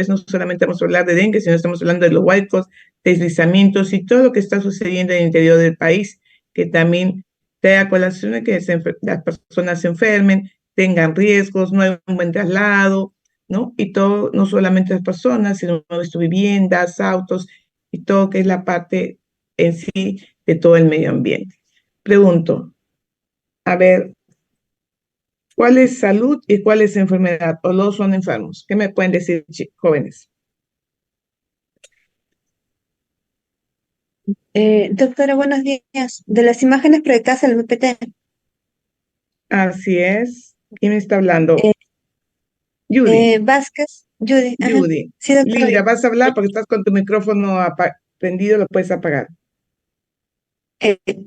no solamente vamos a hablar de dengue, sino estamos hablando de los huaicos, deslizamientos y todo lo que está sucediendo en el interior del país, que también trae a colación que las personas se enfermen, tengan riesgos, no hay un buen traslado, ¿no? Y todo, no solamente las personas, sino sus viviendas, autos y todo que es la parte en sí de todo el medio ambiente. Pregunto, a ver, ¿cuál es salud y cuál es enfermedad? ¿O los son enfermos? ¿Qué me pueden decir, jóvenes? Doctora, buenos días. De las imágenes proyectadas en el PPT, Así es. ¿Quién me está hablando? eh, Judy. Vázquez, Judy, ajá. Judy. Sí, doctora. Linda, vas a hablar porque estás con tu micrófono prendido, lo puedes apagar.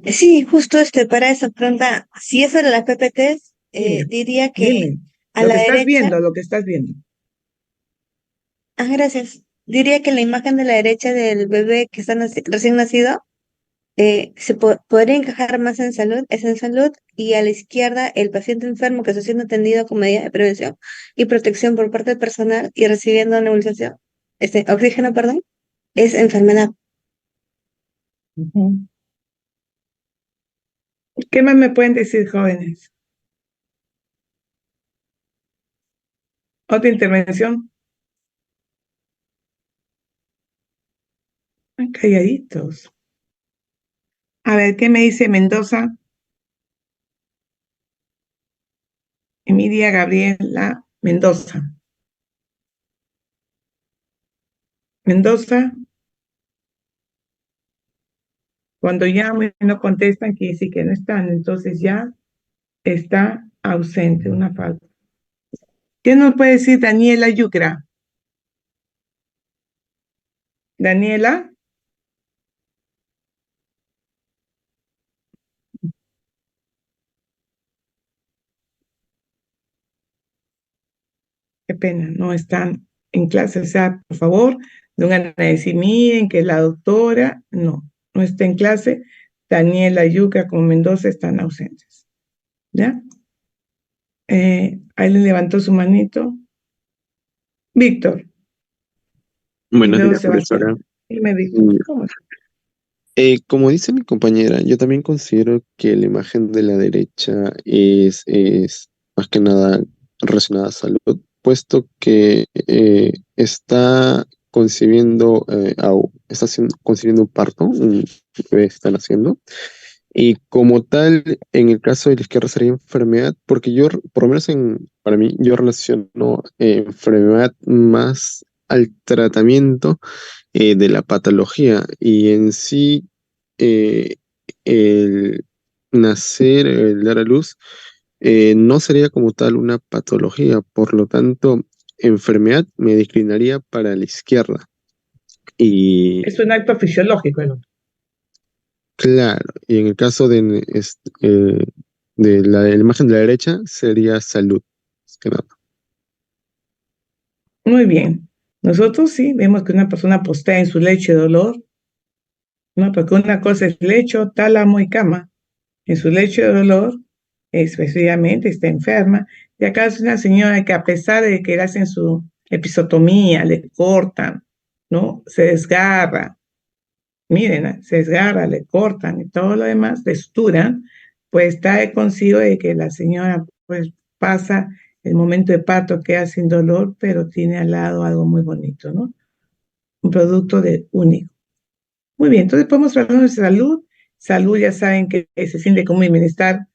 Sí, justo para esa pregunta, si es de las PPTs, Dime, diría que dime. a la derecha, Lo que estás viendo. gracias, diría que la imagen de la derecha del bebé que está recién nacido podría encajar más en salud, es en salud, y a la izquierda el paciente enfermo que está siendo atendido con medidas de prevención y protección por parte del personal y recibiendo nebulización, oxígeno, perdón, es enfermedad. Ujú. ¿Qué más me pueden decir, jóvenes? ¿Otra intervención? Ay, calladitos. A ver, ¿qué me dice Mendoza? Emilia Gabriela Mendoza. Mendoza, cuando llamo y no contestan, quiere decir que no están, entonces ya está ausente, una falta. ¿Qué nos puede decir Daniela Yucra? Daniela, qué pena, no están en clase. O sea, por favor, no van a decir, miren que la doctora, no está en clase. Daniela Yucra con Mendoza están ausentes. ¿Ya? Ahí le levantó su manito. Víctor, y Buenos luego días, Sebastián. profesora. Dime, Víctor, Mm, ¿cómo es? Como dice mi compañera, yo también considero que la imagen de la derecha es más que nada relacionada a salud, puesto que está concibiendo, concibiendo un parto, un bebé están haciendo, y como tal, en el caso de la izquierda sería enfermedad, porque yo, por lo menos para mí, yo relaciono enfermedad más al tratamiento de la patología y en sí eh, el nacer, el dar a luz, no sería como tal una patología, por lo tanto, enfermedad me declinaría para la izquierda. Y Es un acto fisiológico, ¿no? claro, y en el caso de la imagen de la derecha sería salud, más que nada. Muy bien. Nosotros sí vemos que una persona postea en su lecho de dolor, ¿no? Porque una cosa es lecho, tálamo y cama. En su lecho de dolor, específicamente está enferma. Y acá es una señora que a pesar de que le hacen su episotomía, le cortan, ¿no? Se desgarra, miren, se desgarra, le cortan y todo lo demás, le suturan, pues trae consigo de que la señora pues pasa el momento de parto, queda sin dolor, pero tiene al lado algo muy bonito, ¿no? Un producto de único. Muy bien, entonces podemos hablar de salud. Salud, ya saben que se siente como un bienestar,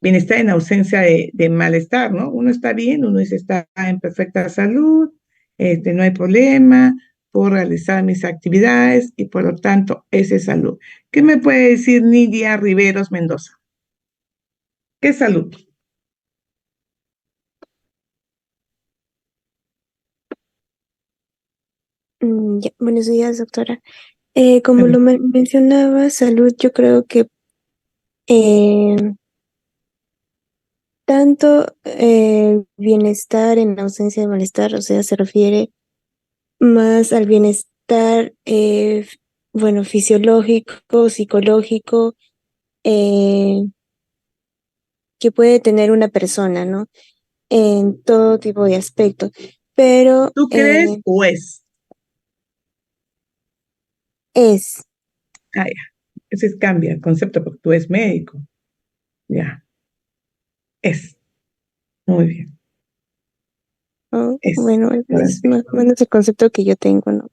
bienestar en ausencia de malestar, ¿no? Uno está bien, uno dice está en perfecta salud, no hay problema, puedo realizar mis actividades y por lo tanto, esa es salud. ¿Qué me puede decir Nidia Riveros Mendoza? ¿Qué es salud? Buenos días, doctora. Como Salud. lo mencionaba, salud, yo creo que eh, tanto bienestar en ausencia de malestar, o sea, se refiere más al bienestar, bueno, fisiológico, psicológico, eh, que puede tener una persona, ¿no? En todo tipo de aspectos. pero ¿Tú crees o es? es. Ah, ya. Ese cambia el concepto porque tú eres médico. Ya, es. Muy bien. Oh, Es. bueno, Ahora es sí. más o menos el concepto que yo tengo, ¿no?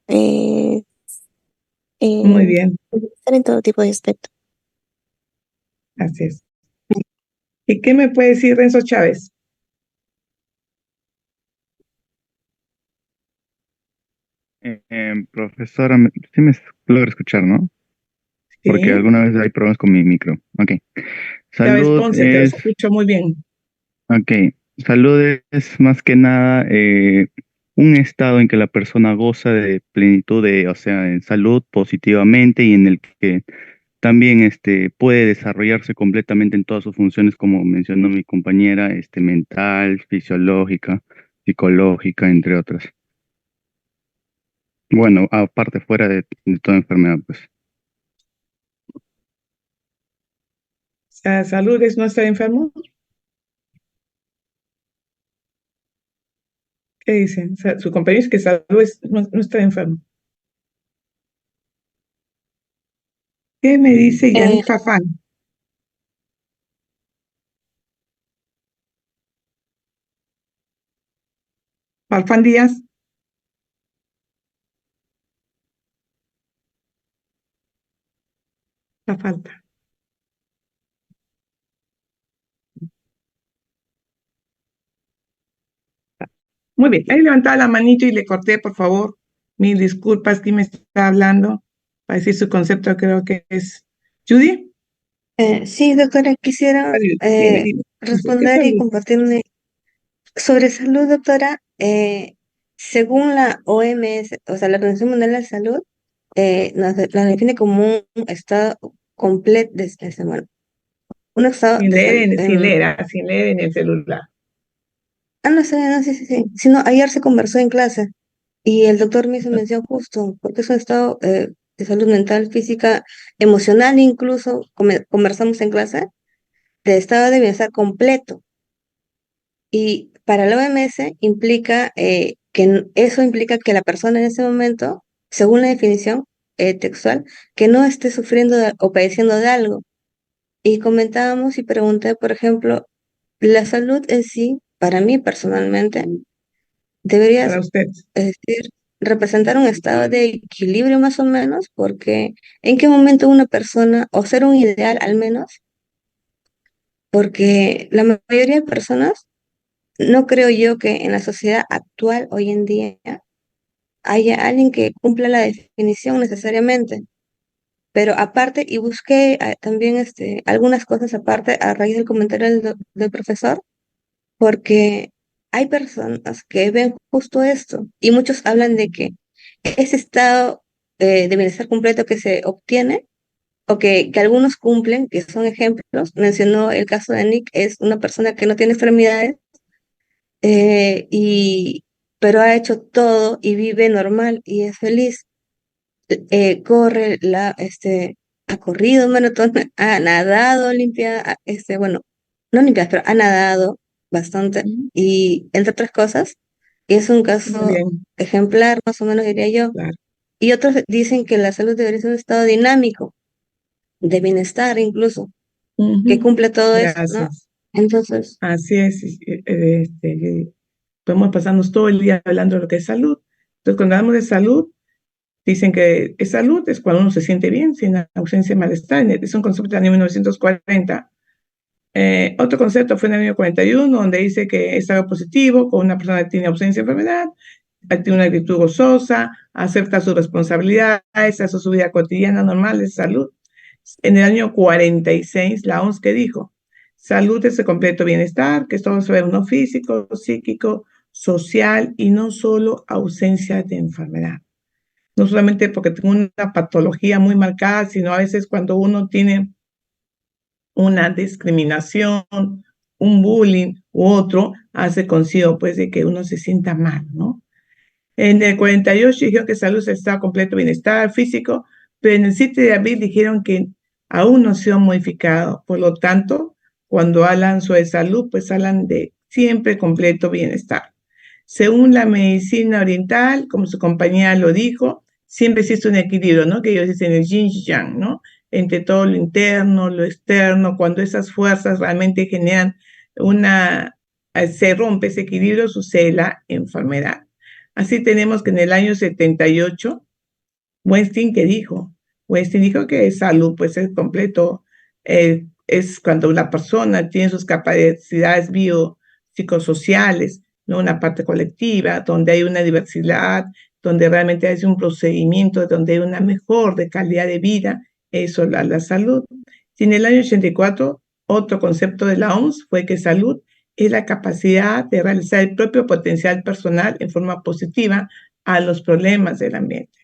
Muy bien. Estar en todo tipo de aspecto. Así es. ¿Y qué me puede decir Renzo Chávez? Profesora, sí me logra escuchar, ¿no? Porque Sí. alguna vez hay problemas con mi micro. Ok. Chávez Salud Ponce, te es, escucho muy bien. ok. Salud es más que nada un estado en que la persona goza de plenitud de, o sea, en salud positivamente y en el que también puede desarrollarse completamente en todas sus funciones, como mencionó mi compañera, mental, fisiológica, psicológica, entre otras. Bueno, aparte fuera de toda enfermedad, pues. O sea, salud es no estar enfermo. ¿Qué dicen? O sea, su compañero dice que salud es no estar enfermo. ¿Qué me dice Eh, Yannick Fafán? Farfán Díaz, la falta. Muy bien, ahí levantaba la manito y le corté, por favor. Mil disculpas, ¿quién me está hablando? Para decir su concepto, creo que es Judy. sí, doctora, quisiera Dime, dime. ¿Qué responder y salud? compartirme sobre salud, doctora. Según la OMS, o sea, la Organización Mundial de la Salud, la define como un estado completo bueno, un estado Sin de leer, salud. sin leer en el celular. No sé, no, sí, sí, sí. Sino ayer se conversó en clase y el doctor me hizo mención justo, porque es un estado de salud mental, física, emocional, incluso, conversamos en clase, de estado de bienestar completo. Y para la OMS implica eso implica que la persona en ese momento, según la definición textual, que no esté sufriendo o padeciendo de algo. Y comentábamos y pregunté, por ejemplo, la salud en sí, para mí personalmente, debería, Para usted. es decir, representar un estado de equilibrio más o menos, porque en qué momento una persona, o ser un ideal al menos, porque la mayoría de personas, no creo yo que en la sociedad actual, hoy en día, haya alguien que cumpla la definición necesariamente. Pero aparte, y busqué también algunas cosas aparte a raíz del comentario del profesor, porque hay personas que ven justo esto y muchos hablan de que ese estado de bienestar completo que se obtiene o que algunos cumplen, que son ejemplos, mencionó el caso de Nick, es una persona que no tiene extremidades, eh, y, pero ha hecho todo y vive normal y es feliz. Corre, ha corrido maratón, ha nadado bueno, no limpias, pero ha nadado bastante y entre otras cosas, y es un Muy caso bien, ejemplar, más o menos diría yo. claro. Y otros dicen que la salud debería ser un estado dinámico, de bienestar incluso, que Ujú. cumple todo esto, ¿no? Gracias. Entonces, Así es. Podemos pasarnos todo el día hablando de lo que es salud. Entonces, cuando hablamos de salud, dicen que es salud es cuando uno se siente bien, sin ausencia de malestar. Es un concepto del año 1940. Otro concepto fue en el año 41, donde dice que es algo positivo, cuando una persona tiene ausencia de enfermedad, tiene una actitud gozosa, acepta sus responsabilidades, hace su vida cotidiana normal de salud. En el año 46, la OMS que dijo, salud es el completo bienestar, que es todo sobre uno físico, psíquico, social y no solo ausencia de enfermedad. No solamente porque tengo una patología muy marcada, sino a veces cuando uno tiene una discriminación, un bullying u otro, hace consigo pues de que uno se sienta mal, ¿no? En el 48 dijeron que salud está completo bienestar físico, pero en el sitio de abril dijeron que aún no se ha modificado. Por lo tanto, cuando hablan sobre salud, pues hablan de siempre completo bienestar. Según la medicina oriental, como su compañera lo dijo, siempre existe un equilibrio, ¿no? Que ellos dicen el yin y yang, ¿no? Entre todo lo interno, lo externo, cuando esas fuerzas realmente generan se rompe ese equilibrio, sucede la enfermedad. Así tenemos que en el año 78, Weinstein dijo que salud, pues es completo, es cuando la persona tiene sus capacidades biopsicosociales, ¿no? Una parte colectiva, donde hay una diversidad, donde realmente hay un procedimiento, donde hay una mejor de calidad de vida, eso la salud. Y en el año 84, otro concepto de la OMS fue que salud es la capacidad de realizar el propio potencial personal en forma positiva a los problemas del ambiente.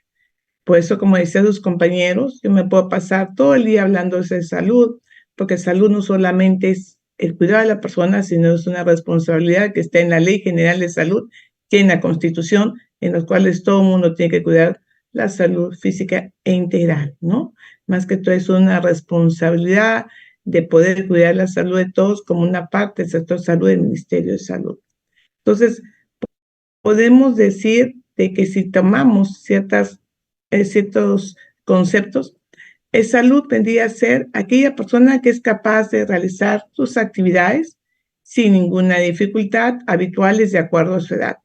Por eso, como decían sus compañeros, yo me puedo pasar todo el día hablando de salud, porque salud no solamente es el cuidado de la persona, sino es una responsabilidad que está en la Ley General de Salud, que en la Constitución, en los cuales todo el mundo tiene que cuidar la salud física e integral, ¿no? Más que todo es una responsabilidad de poder cuidar la salud de todos como una parte del sector salud del Ministerio de Salud. Entonces, podemos decir de que si tomamos ciertos conceptos, salud vendría a ser aquella persona que es capaz de realizar sus actividades sin ninguna dificultad, habituales de acuerdo a su edad.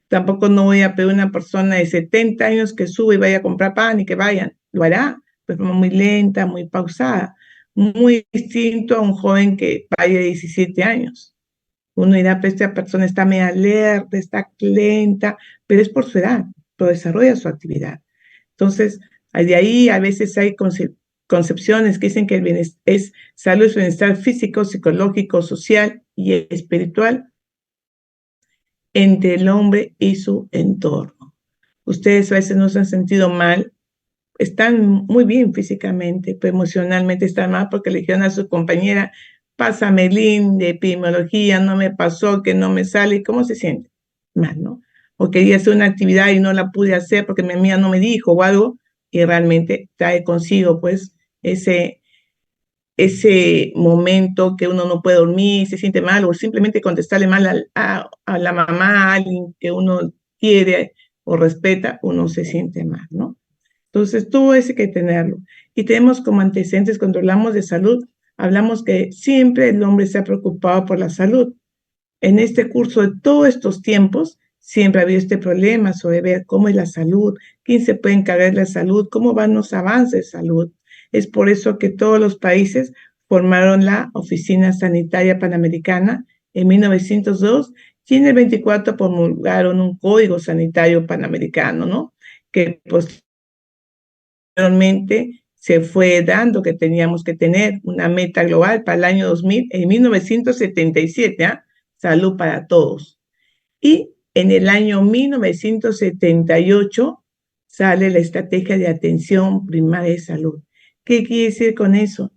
Tampoco no voy a pedir a una persona de 70 años que suba y vaya a comprar pan y que vayan. Lo hará, de forma muy lenta, muy pausada, muy distinto a un joven que vaya de 17 años. Uno dirá, pues esta persona está medio alerta, está lenta, pero es por su edad, pero desarrolla su actividad. Entonces, de ahí a veces hay concepciones que dicen que es salud, es bienestar físico, psicológico, social y espiritual entre el hombre y su entorno. Ustedes a veces no se han sentido mal, están muy bien físicamente, pero emocionalmente están mal porque le dijeron a su compañera, pásame el link de epidemiología, no me pasó, que no me sale, ¿cómo se siente? Mal, ¿no? O quería hacer una actividad y no la pude hacer porque mi amiga no me dijo o algo, y realmente trae consigo, pues, ese momento que uno no puede dormir, se siente mal, o simplemente contestarle mal a la mamá, a alguien que uno quiere o respeta, uno se siente mal, ¿no? Entonces, todo eso hay que tenerlo. Y tenemos como antecedentes, cuando hablamos de salud, hablamos que siempre el hombre se ha preocupado por la salud. En este curso de todos estos tiempos, siempre ha habido este problema sobre ver cómo es la salud, quién se puede encargar de la salud, cómo van los avances de salud. Es por eso que todos los países formaron la Oficina Sanitaria Panamericana en 1902 y en el 24 promulgaron un Código Sanitario Panamericano, ¿no? Que posteriormente se fue dando que teníamos que tener una meta global para el año 2000, en 1977, ¿eh? Salud para todos. Y en el año 1978 sale la Estrategia de Atención Primaria de Salud. ¿Qué quiere decir con eso?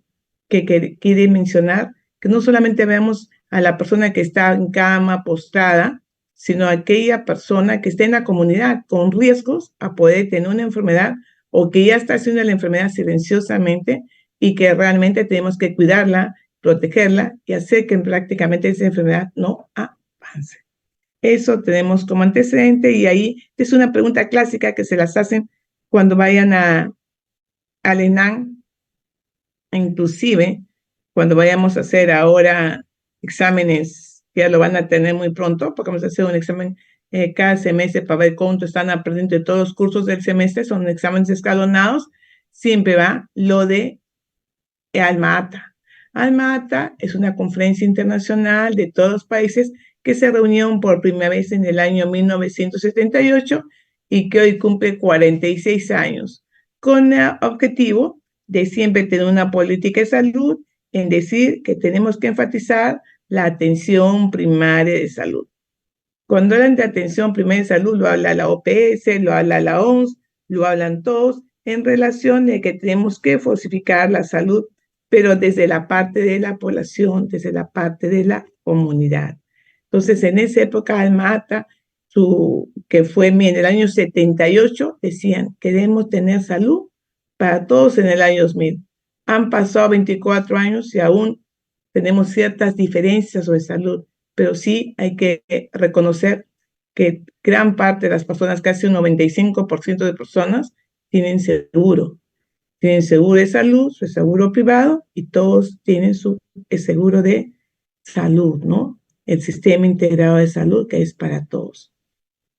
Que quiere mencionar que no solamente veamos a la persona que está en cama, postrada, sino a aquella persona que está en la comunidad con riesgos a poder tener una enfermedad o que ya está haciendo la enfermedad silenciosamente y que realmente tenemos que cuidarla, protegerla y hacer que prácticamente esa enfermedad no avance. Eso tenemos como antecedente y ahí es una pregunta clásica que se las hacen cuando vayan al ENAM, inclusive cuando vayamos a hacer ahora exámenes, que ya lo van a tener muy pronto, porque vamos a hacer un examen cada semestre para ver cuánto están aprendiendo de todos los cursos del semestre, son exámenes escalonados, siempre va lo de Alma Ata. Alma Ata es una conferencia internacional de todos los países que se reunieron por primera vez en el año 1978 y que hoy cumple 46 años, con el objetivo de siempre tener una política de salud, en decir que tenemos que enfatizar la atención primaria de salud. Cuando hablan de atención primaria de salud, lo habla la OPS, lo habla la OMS, lo hablan todos, en relación de que tenemos que fortificar la salud, pero desde la parte de la población, desde la parte de la comunidad. Entonces, en esa época, Alma Ata, que fue en el año 78, decían, queremos tener salud para todos en el año 2000. Han pasado 24 años y aún tenemos ciertas diferencias sobre salud, pero sí hay que reconocer que gran parte de las personas, casi un 95% de personas, tienen seguro. Tienen seguro de salud, su seguro privado, y todos tienen su seguro de salud, ¿no? El sistema integrado de salud que es para todos.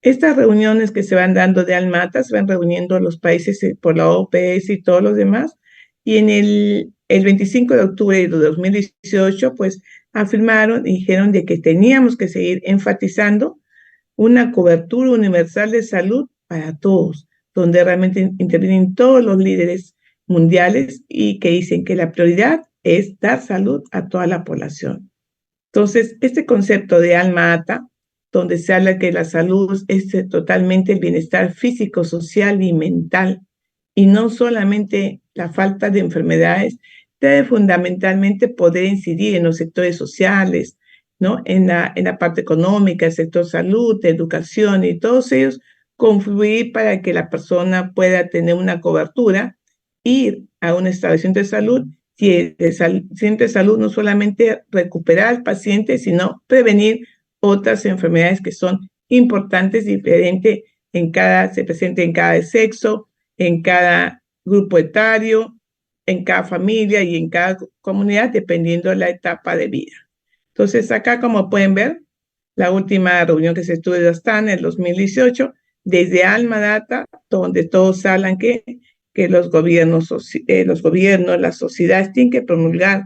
Estas reuniones que se van dando de Almata, se van reuniendo los países por la OPS y todos los demás, y en el 25 de octubre de 2018, pues afirmaron y dijeron de que teníamos que seguir enfatizando una cobertura universal de salud para todos, donde realmente intervienen todos los líderes mundiales y que dicen que la prioridad es dar salud a toda la población. Entonces, este concepto de alma ata, donde se habla que la salud es totalmente el bienestar físico, social y mental, y no solamente la falta de enfermedades, debe fundamentalmente poder incidir en los sectores sociales, ¿no? En la parte económica, el sector salud, educación y todos ellos confluir para que la persona pueda tener una cobertura, ir a un establecimiento de salud, si el establecimiento de salud no solamente recuperar al paciente, sino prevenir otras enfermedades que son importantes, diferentes se presenta en cada sexo, en cada grupo etario, en cada familia y en cada comunidad, dependiendo de la etapa de vida. Entonces, acá, como pueden ver, la última reunión que se estuvo en Astana en el 2018, desde Alma Data, donde todos hablan que los gobiernos, las sociedades tienen que promulgar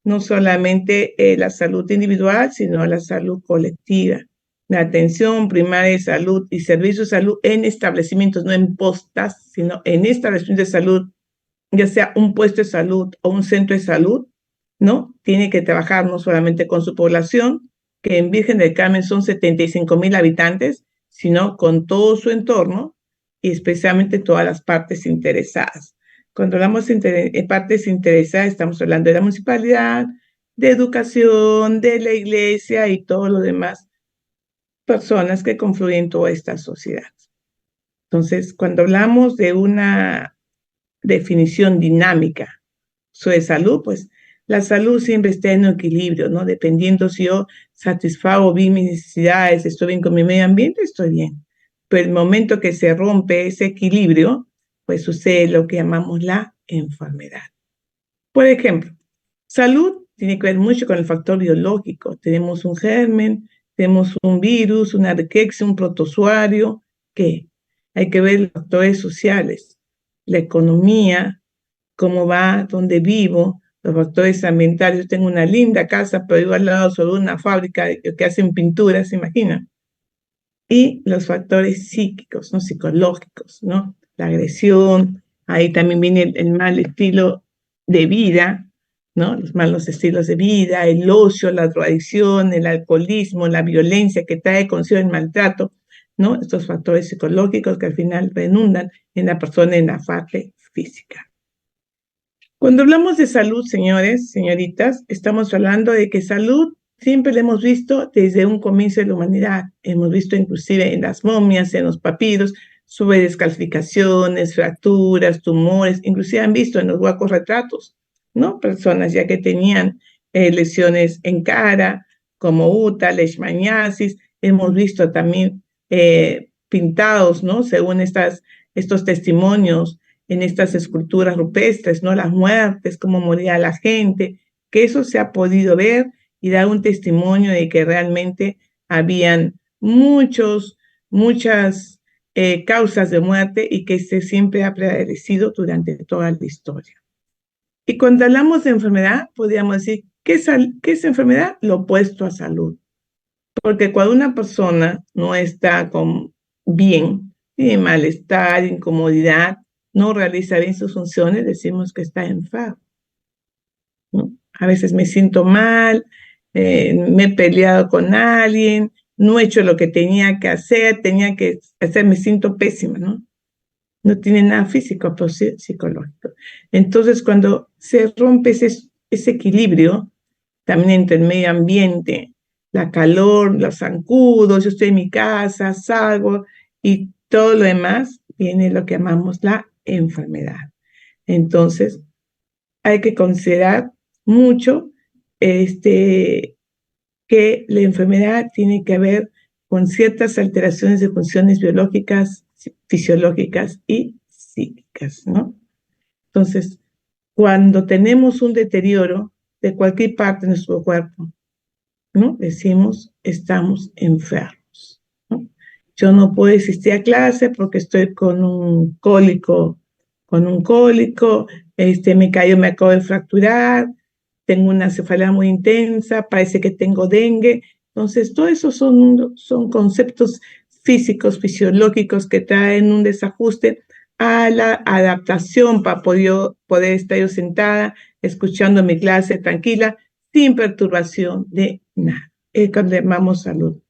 no solamente la salud individual, sino la salud colectiva, la atención primaria de salud y servicios de salud en establecimientos, no en postas, sino en establecimientos de salud, ya sea un puesto de salud o un centro de salud, ¿no? Tiene que trabajar no solamente con su población, que en Virgen del Carmen son 75,000 habitantes, sino con todo su entorno y especialmente todas las partes interesadas. Cuando hablamos de partes interesadas, estamos hablando de la municipalidad, de educación, de la iglesia y todo lo demás personas que confluyen en toda esta sociedad. Entonces, cuando hablamos de una definición dinámica sobre salud, pues la salud siempre está en equilibrio, ¿no? Dependiendo si yo satisfago bien mis necesidades, estoy bien con mi medio ambiente, estoy bien. Pero el momento que se rompe ese equilibrio, pues sucede lo que llamamos la enfermedad. Por ejemplo, salud tiene que ver mucho con el factor biológico. Tenemos un germen, tenemos un virus, una riqueza, un protozoario, que hay que ver los factores sociales, la economía, cómo va, dónde vivo, los factores ambientales. Yo tengo una linda casa, pero vivo al lado sobre una fábrica que hacen pinturas, ¿se imaginan? Y los factores psíquicos, ¿no? Psicológicos, ¿no? La agresión, ahí también viene el mal estilo de vida, ¿no? Los malos estilos de vida, el ocio, la drogadicción, el alcoholismo, la violencia que trae consigo el maltrato, ¿no? Estos factores psicológicos que al final redundan en la persona en la parte física. Cuando hablamos de salud, señores, señoritas, estamos hablando de que salud siempre la hemos visto desde un comienzo de la humanidad. Hemos visto inclusive en las momias, en los papiros, sobre descalcificaciones, fracturas, tumores, inclusive han visto en los huacos retratos, ¿no? Personas ya que tenían lesiones en cara, como UTA, leishmaniasis, hemos visto también pintados, ¿no? Según estos testimonios, en estas esculturas rupestres, ¿no? Las muertes, cómo moría la gente, que eso se ha podido ver y dar un testimonio de que realmente habían muchas causas de muerte y que se siempre ha prevalecido durante toda la historia. Y cuando hablamos de enfermedad, podríamos decir, ¿qué es enfermedad? Lo opuesto a salud. Porque cuando una persona no está bien, tiene malestar, incomodidad, no realiza bien sus funciones, decimos que está enfermo, ¿no? A veces me siento mal, me he peleado con alguien, no he hecho lo que tenía que hacer, me siento pésima, ¿no? No tiene nada físico, pero sí psicológico. Entonces, cuando se rompe ese equilibrio, también entre el medio ambiente, la calor, los zancudos, yo estoy en mi casa, salgo, y todo lo demás, viene lo que llamamos la enfermedad. Entonces, hay que considerar mucho que la enfermedad tiene que ver con ciertas alteraciones de funciones biológicas, fisiológicas y psíquicas, ¿no? Entonces, cuando tenemos un deterioro de cualquier parte de nuestro cuerpo, ¿no? Decimos, estamos enfermos, ¿no? Yo no puedo asistir a clase porque estoy con un cólico, me acabo de fracturar, tengo una cefalea muy intensa, parece que tengo dengue. Entonces, todo eso son conceptos físicos, fisiológicos que traen un desajuste a la adaptación para poder estar yo sentada, escuchando mi clase tranquila, sin perturbación de nada. Es cuando llamamos salud.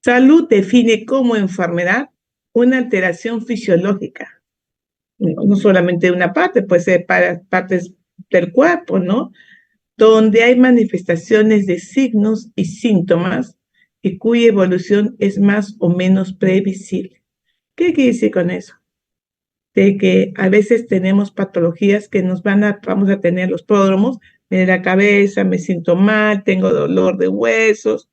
Salud define como enfermedad una alteración fisiológica, no solamente de una parte, puede ser para partes del cuerpo, ¿no? Donde hay manifestaciones de signos y síntomas y cuya evolución es más o menos previsible. ¿Qué quiere decir con eso? De que a veces tenemos patologías que vamos a tener los pródromos, me duele la cabeza, me siento mal, tengo dolor de huesos,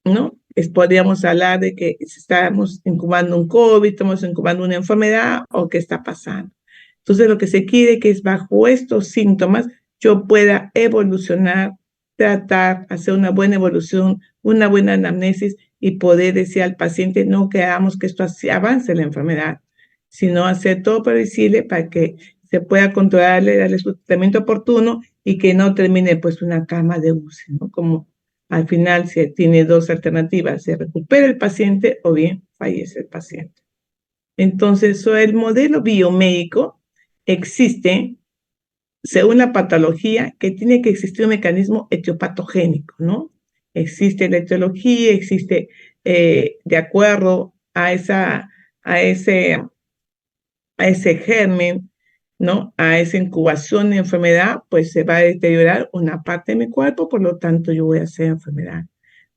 ¿no? Podríamos hablar de que estamos incubando un COVID, estamos incubando una enfermedad o qué está pasando. Entonces, lo que se quiere es que bajo estos síntomas yo pueda evolucionar, tratar, hacer una buena evolución, una buena anamnesis y poder decir al paciente no que hagamos que esto así avance la enfermedad, sino hacer todo previsible para que se pueda controlarle, darle su tratamiento oportuno y que no termine pues una cama de UCI, ¿no? Como al final se tiene dos alternativas, se recupera el paciente o bien fallece el paciente. Entonces, el modelo biomédico existe según la patología que tiene que existir un mecanismo etiopatogénico, ¿no? Existe la etiología, existe de acuerdo a ese germen, ¿no? A esa incubación de enfermedad, pues se va a deteriorar una parte de mi cuerpo, por lo tanto yo voy a hacer enfermedad.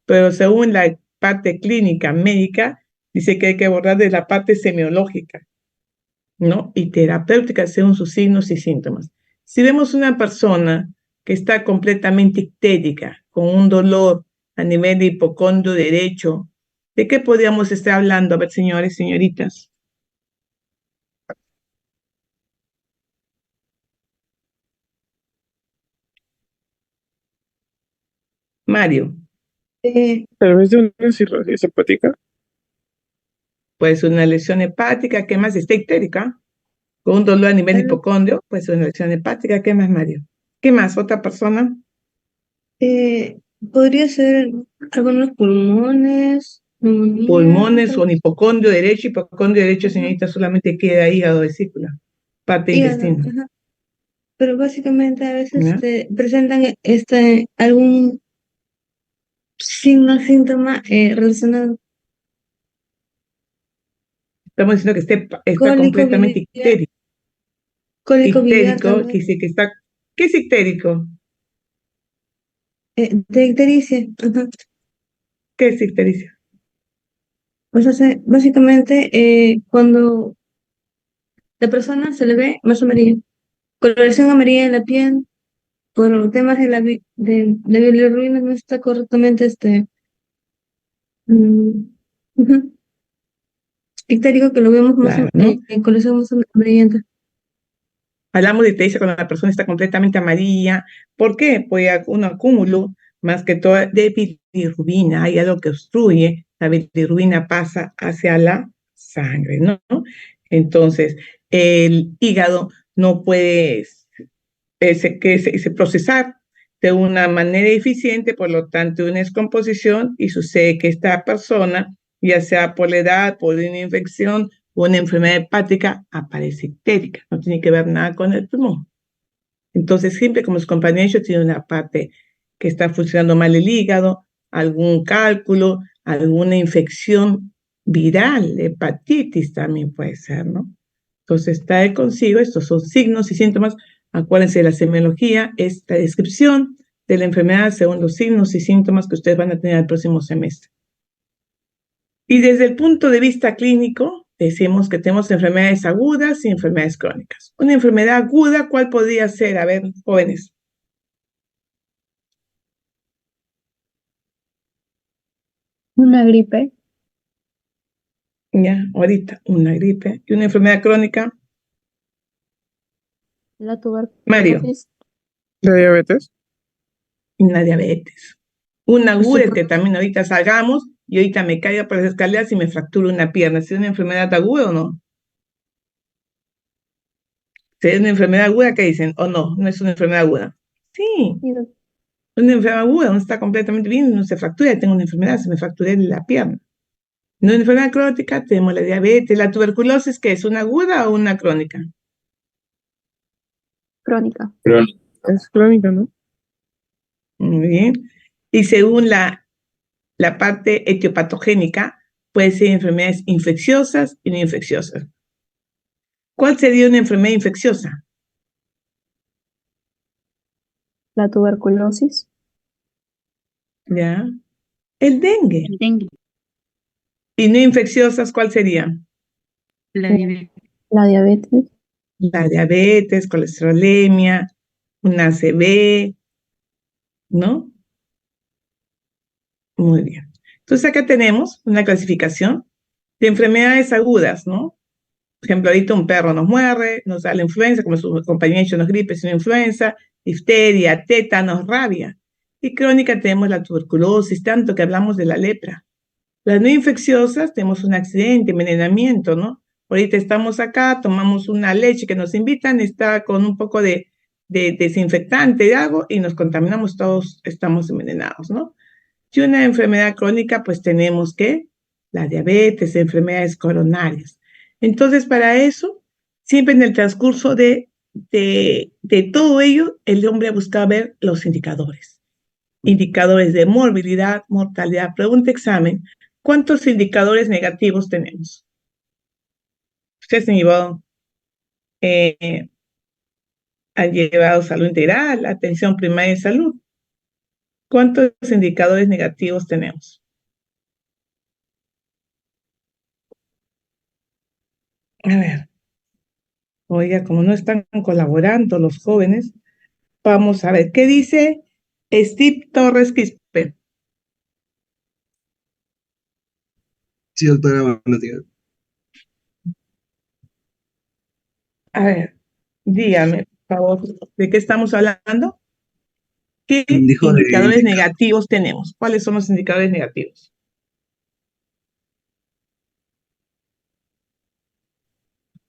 Pero según la parte clínica médica, dice que hay que abordar de la parte semiológica, ¿no? Y terapéutica según sus signos y síntomas. Si vemos una persona que está completamente ictérica, con un dolor a nivel de hipocondrio derecho, ¿de qué podríamos estar hablando? A ver, señores, señoritas. Mario. Tal vez de una cirrosis hepática. Pues una lesión hepática, ¿qué más? Está ictérica, con un dolor a nivel Algo, hipocondrio, pues una lesión hepática, ¿qué más, Mario? ¿Qué más? ¿Otra persona? podría ser algunos pulmones, neumonía, Pulmones tal o un vez. hipocondrio derecho, Ajá. señorita, solamente queda hígado, vesícula, parte Hígado, intestina, ajá. Pero básicamente a veces ¿ya? presentan algún signo, síntoma relacionado Estamos diciendo que está cólico completamente biliar, ictérico. cólico biliar Ictérico, que también, dice que está... ¿Qué es ictérico? de ictericia, ajá. ¿Qué es ictericia? Pues básicamente cuando la persona se le ve más amarilla, coloración amarilla en la piel, por temas de bilirrubina no está correctamente mm, ujú, ictérico, que lo vemos más Claro, ¿no? en coloración más amarillenta. Hablamos de ictericia cuando la persona está completamente amarilla. ¿Por qué? Pues un acúmulo, más que todo, de bilirrubina. Hay algo que obstruye, la bilirrubina pasa hacia la sangre, ¿no? Entonces, el hígado no puede procesar de una manera eficiente, por lo tanto, una descomposición y sucede que esta persona, ya sea por la edad, por una infección o una enfermedad hepática, aparece ictérica, no tiene que ver nada con el pulmón. Entonces, siempre como sus compañeros tiene una parte que está funcionando mal el hígado, algún cálculo, alguna infección viral, hepatitis también puede ser, ¿no? Entonces, trae consigo, estos son signos y síntomas. Acuérdense, la semiología es la descripción de la enfermedad según los signos y síntomas que ustedes van a tener el próximo semestre. Y desde el punto de vista clínico, decimos que tenemos enfermedades agudas y enfermedades crónicas. Una enfermedad aguda, ¿cuál podría ser? A ver, jóvenes. Una gripe. Ya, ahorita, una gripe. ¿Y una enfermedad crónica? La Mario, tuberculosis. ¿La diabetes? una diabetes. Una aguda que Osteoporosis. también ahorita salgamos y ahorita me caiga por las escaleras y me fracturo una pierna. ¿Es una enfermedad aguda o no? Si es una enfermedad aguda, ¿qué dicen? ¿O no? No es una enfermedad aguda. Sí, una enfermedad aguda, no está completamente bien, no se fractura, tengo una enfermedad, se me fracturé la pierna. No es una enfermedad crónica, tenemos la diabetes, la tuberculosis, ¿qué es? ¿Una aguda o una crónica? Crónica. Es crónica, ¿no? Muy bien. Y según la parte etiopatogénica, puede ser enfermedades infecciosas y no infecciosas. ¿Cuál sería una enfermedad infecciosa? La tuberculosis. ¿Ya? El dengue. El dengue, ¿Y no infecciosas cuál sería? la diabetes. La diabetes. La diabetes, colesterolemia, una ACV, ¿no? Muy bien. Entonces acá tenemos una clasificación de enfermedades agudas, ¿no? Por ejemplo, ahorita un perro nos muerde, nos da la influenza, como su compañía nos gripe, es una influenza, difteria, tétanos, rabia. Y crónica tenemos la tuberculosis, tanto que hablamos de la lepra. Las no infecciosas tenemos un accidente, envenenamiento, ¿no? Ahorita estamos acá, tomamos una leche que nos invitan, está con un poco de desinfectante de algo y nos contaminamos todos, estamos envenenados, ¿no? Y una enfermedad crónica, pues tenemos que la diabetes, enfermedades coronarias. Entonces, para eso, siempre en el transcurso de todo ello, el hombre busca ver los indicadores. Indicadores de morbilidad, mortalidad. Pregunta examen, ¿cuántos indicadores negativos tenemos? Ustedes han llevado salud integral, atención primaria de salud. ¿Cuántos indicadores negativos tenemos? A ver, oiga, como no están colaborando los jóvenes, vamos a ver, ¿qué dice Steve Torres Quispe? Sí, doctora, buenos días. A ver, dígame, por favor, ¿de qué estamos hablando? ¿Qué Dijo de indicadores negativos tenemos? ¿Cuáles son los indicadores negativos?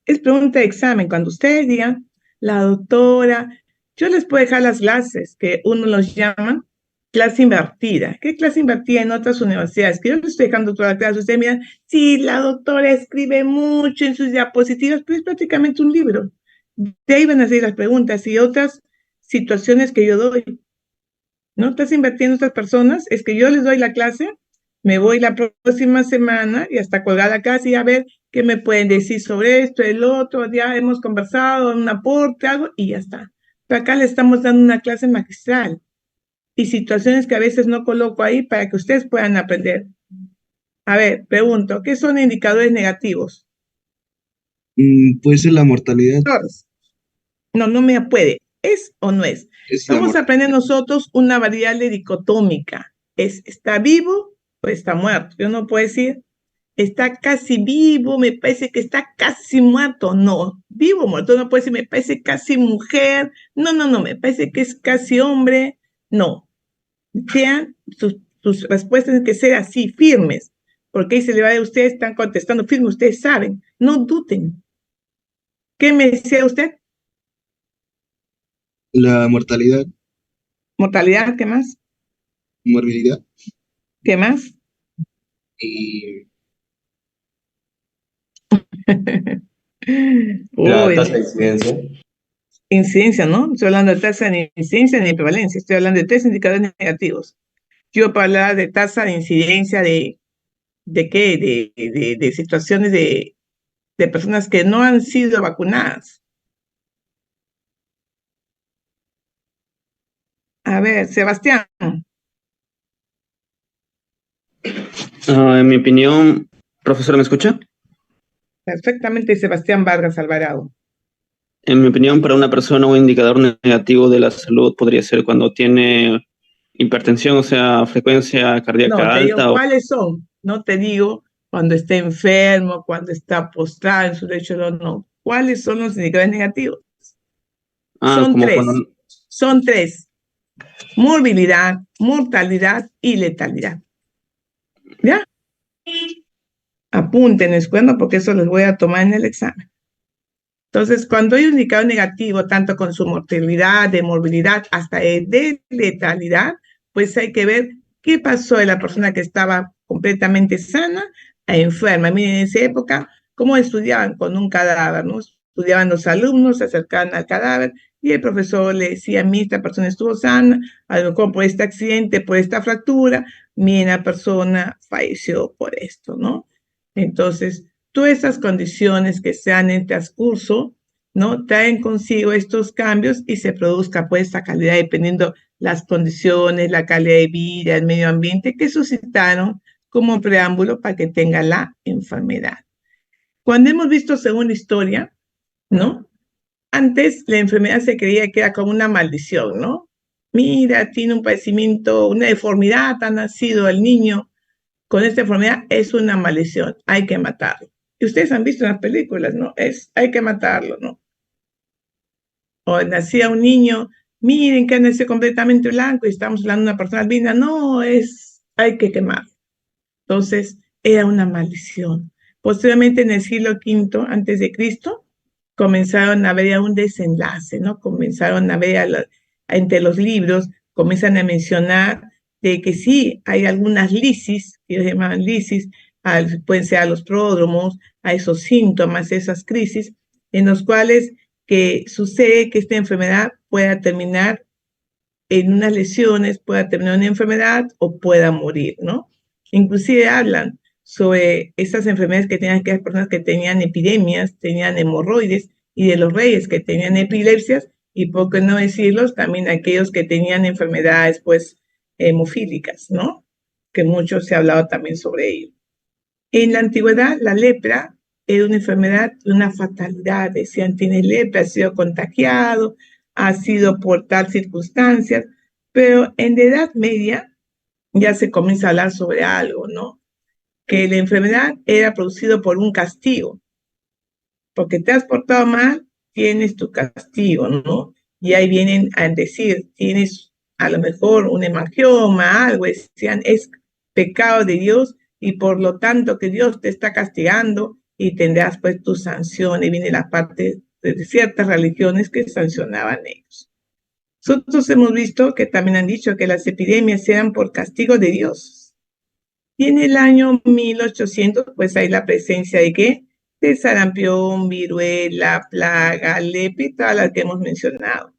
Es pregunta de examen. Cuando ustedes digan, la doctora, yo les puedo dejar las clases que uno los llama clase invertida. ¿Qué clase invertida en otras universidades? Que yo les estoy dejando toda la clase. Ustedes miran, sí, la doctora escribe mucho en sus diapositivas, pero es prácticamente un libro. De ahí van a salir las preguntas y otras situaciones que yo doy. ¿No? Estás invirtiendo en otras personas, es que yo les doy la clase, me voy la próxima semana y hasta colgar la casa y a ver qué me pueden decir sobre esto, el otro, ya hemos conversado, un aporte, algo, y ya está. Pero acá le estamos dando una clase magistral y situaciones que a veces no coloco ahí para que ustedes puedan aprender. A ver, pregunto, ¿qué son indicadores negativos? puede ser la mortalidad. No, no me puede. ¿Es o no es? Es la Vamos a aprender nosotros una variable dicotómica. ¿Está vivo o está muerto? Yo no puedo decir, está casi vivo, me parece que está casi muerto. No, vivo o muerto. No puedo decir, me parece casi mujer. No, no, no, me parece que es casi hombre. No. Sean sus respuestas tienen que ser así, firmes. Porque ahí se le va a ustedes están contestando firmes, ustedes saben. No duden. ¿Qué me decía usted? La mortalidad, Mortalidad, ¿qué más? morbilidad ¿Qué más? y La Uy, tasa de incidencia. incidencia, ¿no? Estoy hablando de tasa de incidencia ni de prevalencia, estoy hablando de tres indicadores negativos. Yo para hablar de tasa de incidencia ¿de qué? De situaciones de personas que no han sido vacunadas. A ver, Sebastián, En mi opinión, profesor, ¿me escucha? perfectamente Sebastián Vargas Alvarado. En mi opinión, para una persona un indicador negativo de la salud podría ser cuando tiene hipertensión, o sea, frecuencia No, cardíaca te digo, alta o... ¿cuáles son? No te digo cuando está enfermo, cuando está postrado en su lecho de dolor, no. ¿Cuáles son los indicadores negativos? Ah, Son como cuando... tres. Son tres. Morbilidad, mortalidad y letalidad. ¿Ya? Apunten, escuendo, porque eso les voy a tomar en el examen. Entonces, cuando hay un indicador negativo, tanto con su mortalidad, de morbilidad, hasta de letalidad, pues hay que ver qué pasó de la persona que estaba completamente sana a enferma. Miren, en esa época, cómo estudiaban con un cadáver, ¿no? Estudiaban los alumnos, se acercaban al cadáver y el profesor le decía, mira, esta persona estuvo sana, a lo mejor por este accidente, por esta fractura, mira, la persona falleció por esto, ¿no? Entonces, todas esas condiciones que se dan en el transcurso, ¿no? Traen consigo estos cambios y se produzca pues esta calidad dependiendo las condiciones, la calidad de vida, el medio ambiente que suscitaron como preámbulo para que tenga la enfermedad. Cuando hemos visto según la historia, ¿no? Antes la enfermedad se creía que era como una maldición, ¿no? Mira, tiene un padecimiento, una deformidad, ha nacido el niño con esta enfermedad, es una maldición, hay que matarlo. Y ustedes han visto en las películas, ¿no? Hay que matarlo, ¿no? O nacía un niño, miren que nació completamente blanco y estamos hablando de una persona albina, no, hay que quemarlo. Entonces, era una maldición. Posteriormente, en el siglo V antes de Cristo, comenzaron a ver un desenlace, ¿no? Comenzaron a ver entre los libros, comienzan a mencionar de que sí, hay algunas lisis, que ellos llaman lisis, pueden ser a los pródromos, a esos síntomas, esas crisis, en los cuales que sucede que esta enfermedad pueda terminar en unas lesiones, pueda terminar una enfermedad o pueda morir, ¿no? Inclusive hablan sobre esas enfermedades que tenían aquellas personas que tenían epidemias, tenían hemorroides, y de los reyes que tenían epilepsias, y por qué no decirlos, también aquellos que tenían enfermedades, pues, hemofílicas, ¿no? Que mucho se ha hablado también sobre ello. En la antigüedad, la lepra era una enfermedad, una fatalidad. Decían, tiene lepra, ha sido contagiado, ha sido por tal circunstancias, pero en la Edad Media ya se comienza a hablar sobre algo, ¿no? Que la enfermedad era producido por un castigo, porque te has portado mal, tienes tu castigo, ¿no? Y ahí vienen a decir, tienes a lo mejor un hemangioma, algo, decían, es pecado de Dios y por lo tanto que Dios te está castigando y tendrás pues tu sanción. Y viene la parte de ciertas religiones que sancionaban ellos. Nosotros hemos visto que también han dicho que las epidemias eran por castigo de Dios. Y en el año 1800, pues hay la presencia de ¿qué? De sarampión, viruela, plaga, lepra y todas las que hemos mencionado.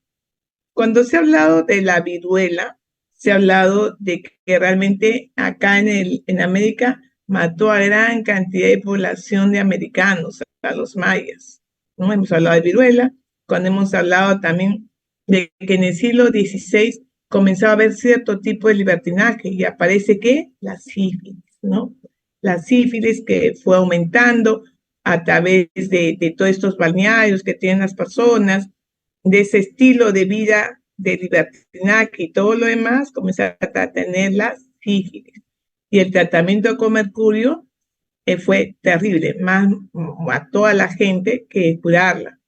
Cuando se ha hablado de la viruela, se ha hablado de que realmente acá en América mató a gran cantidad de población de americanos, a los mayas. ¿No? Hemos hablado de viruela, cuando hemos hablado también de que en el siglo XVI comenzaba a haber cierto tipo de libertinaje y aparece que la sífilis, ¿no? La sífilis que fue aumentando a través de todos estos balnearios que tienen las personas, de ese estilo de vida de libertinaje y todo lo demás, comenzaron a tener la sífilis. Y el tratamiento con mercurio fue terrible, más mató a la gente que curarla.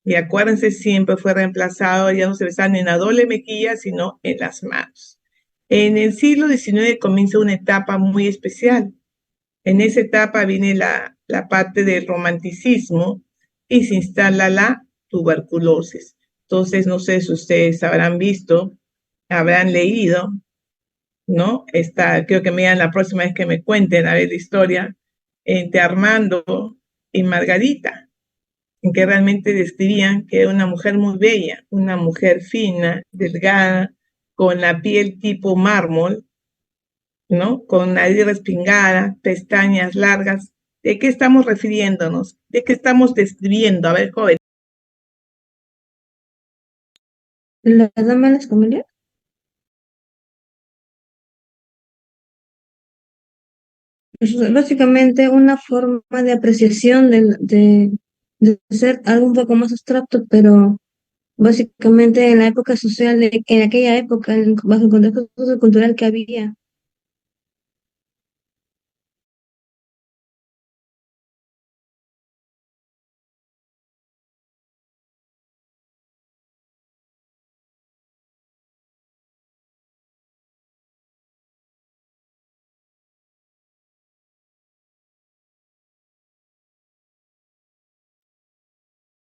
Y acuérdense, siempre fue reemplazado, ya no se besaban en la doble mejilla, sino en las manos. En el siglo XIX comienza una etapa muy especial. En esa etapa viene la parte del romanticismo y se instala la tuberculosis. Entonces, no sé si ustedes habrán visto, habrán leído, ¿no? Creo que me digan la próxima vez que me cuenten a ver la historia entre Armando y Margarita, en que realmente describían que era una mujer muy bella, una mujer fina, delgada, con la piel tipo mármol, ¿no? Con nariz respingada, pestañas largas. ¿De qué estamos refiriéndonos? ¿De qué estamos describiendo? A ver, joven. ¿La dama de las camelias? Es básicamente una forma de apreciación de ser algo un poco más abstracto, pero básicamente en la época social, en aquella época, bajo el contexto sociocultural que había.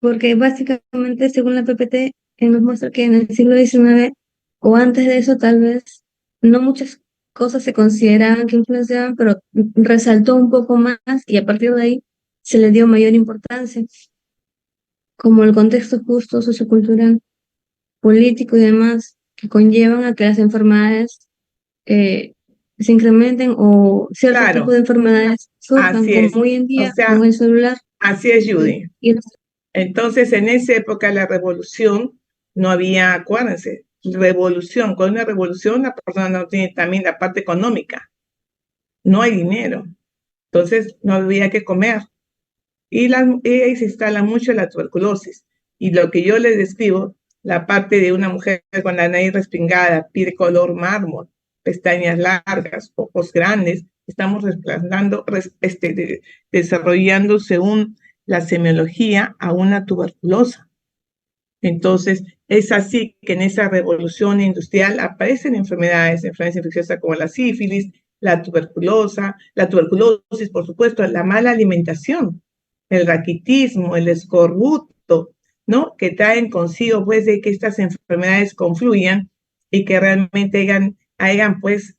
Porque básicamente, según la PPT, nos muestra que en el siglo XIX o antes de eso, tal vez, no muchas cosas se consideraban que influenciaban, pero resaltó un poco más y a partir de ahí se le dio mayor importancia, como el contexto justo, sociocultural, político y demás, que conllevan a que las enfermedades eh, se incrementen o ciertos tipos Claro, de enfermedades surjan, así como es. hoy en O día sea, con el celular. así es, Y, Judy. y Entonces, en esa época, la revolución, no había, acuérdense, revolución. Con una revolución, la persona no tiene también la parte económica. No hay dinero. Entonces, no había que comer. Y ahí se instala mucho la tuberculosis. Y lo que yo les describo, la parte de una mujer con la nariz respingada, piel color mármol, pestañas largas, ojos grandes, estamos desarrollando según la semiología a una tuberculosa. Entonces, es así que en esa revolución industrial aparecen enfermedades infecciosas como la sífilis, la tuberculosis, por supuesto, la mala alimentación, el raquitismo, el escorbuto, ¿no? Que traen consigo, pues, de que estas enfermedades confluyan y que realmente hagan pues,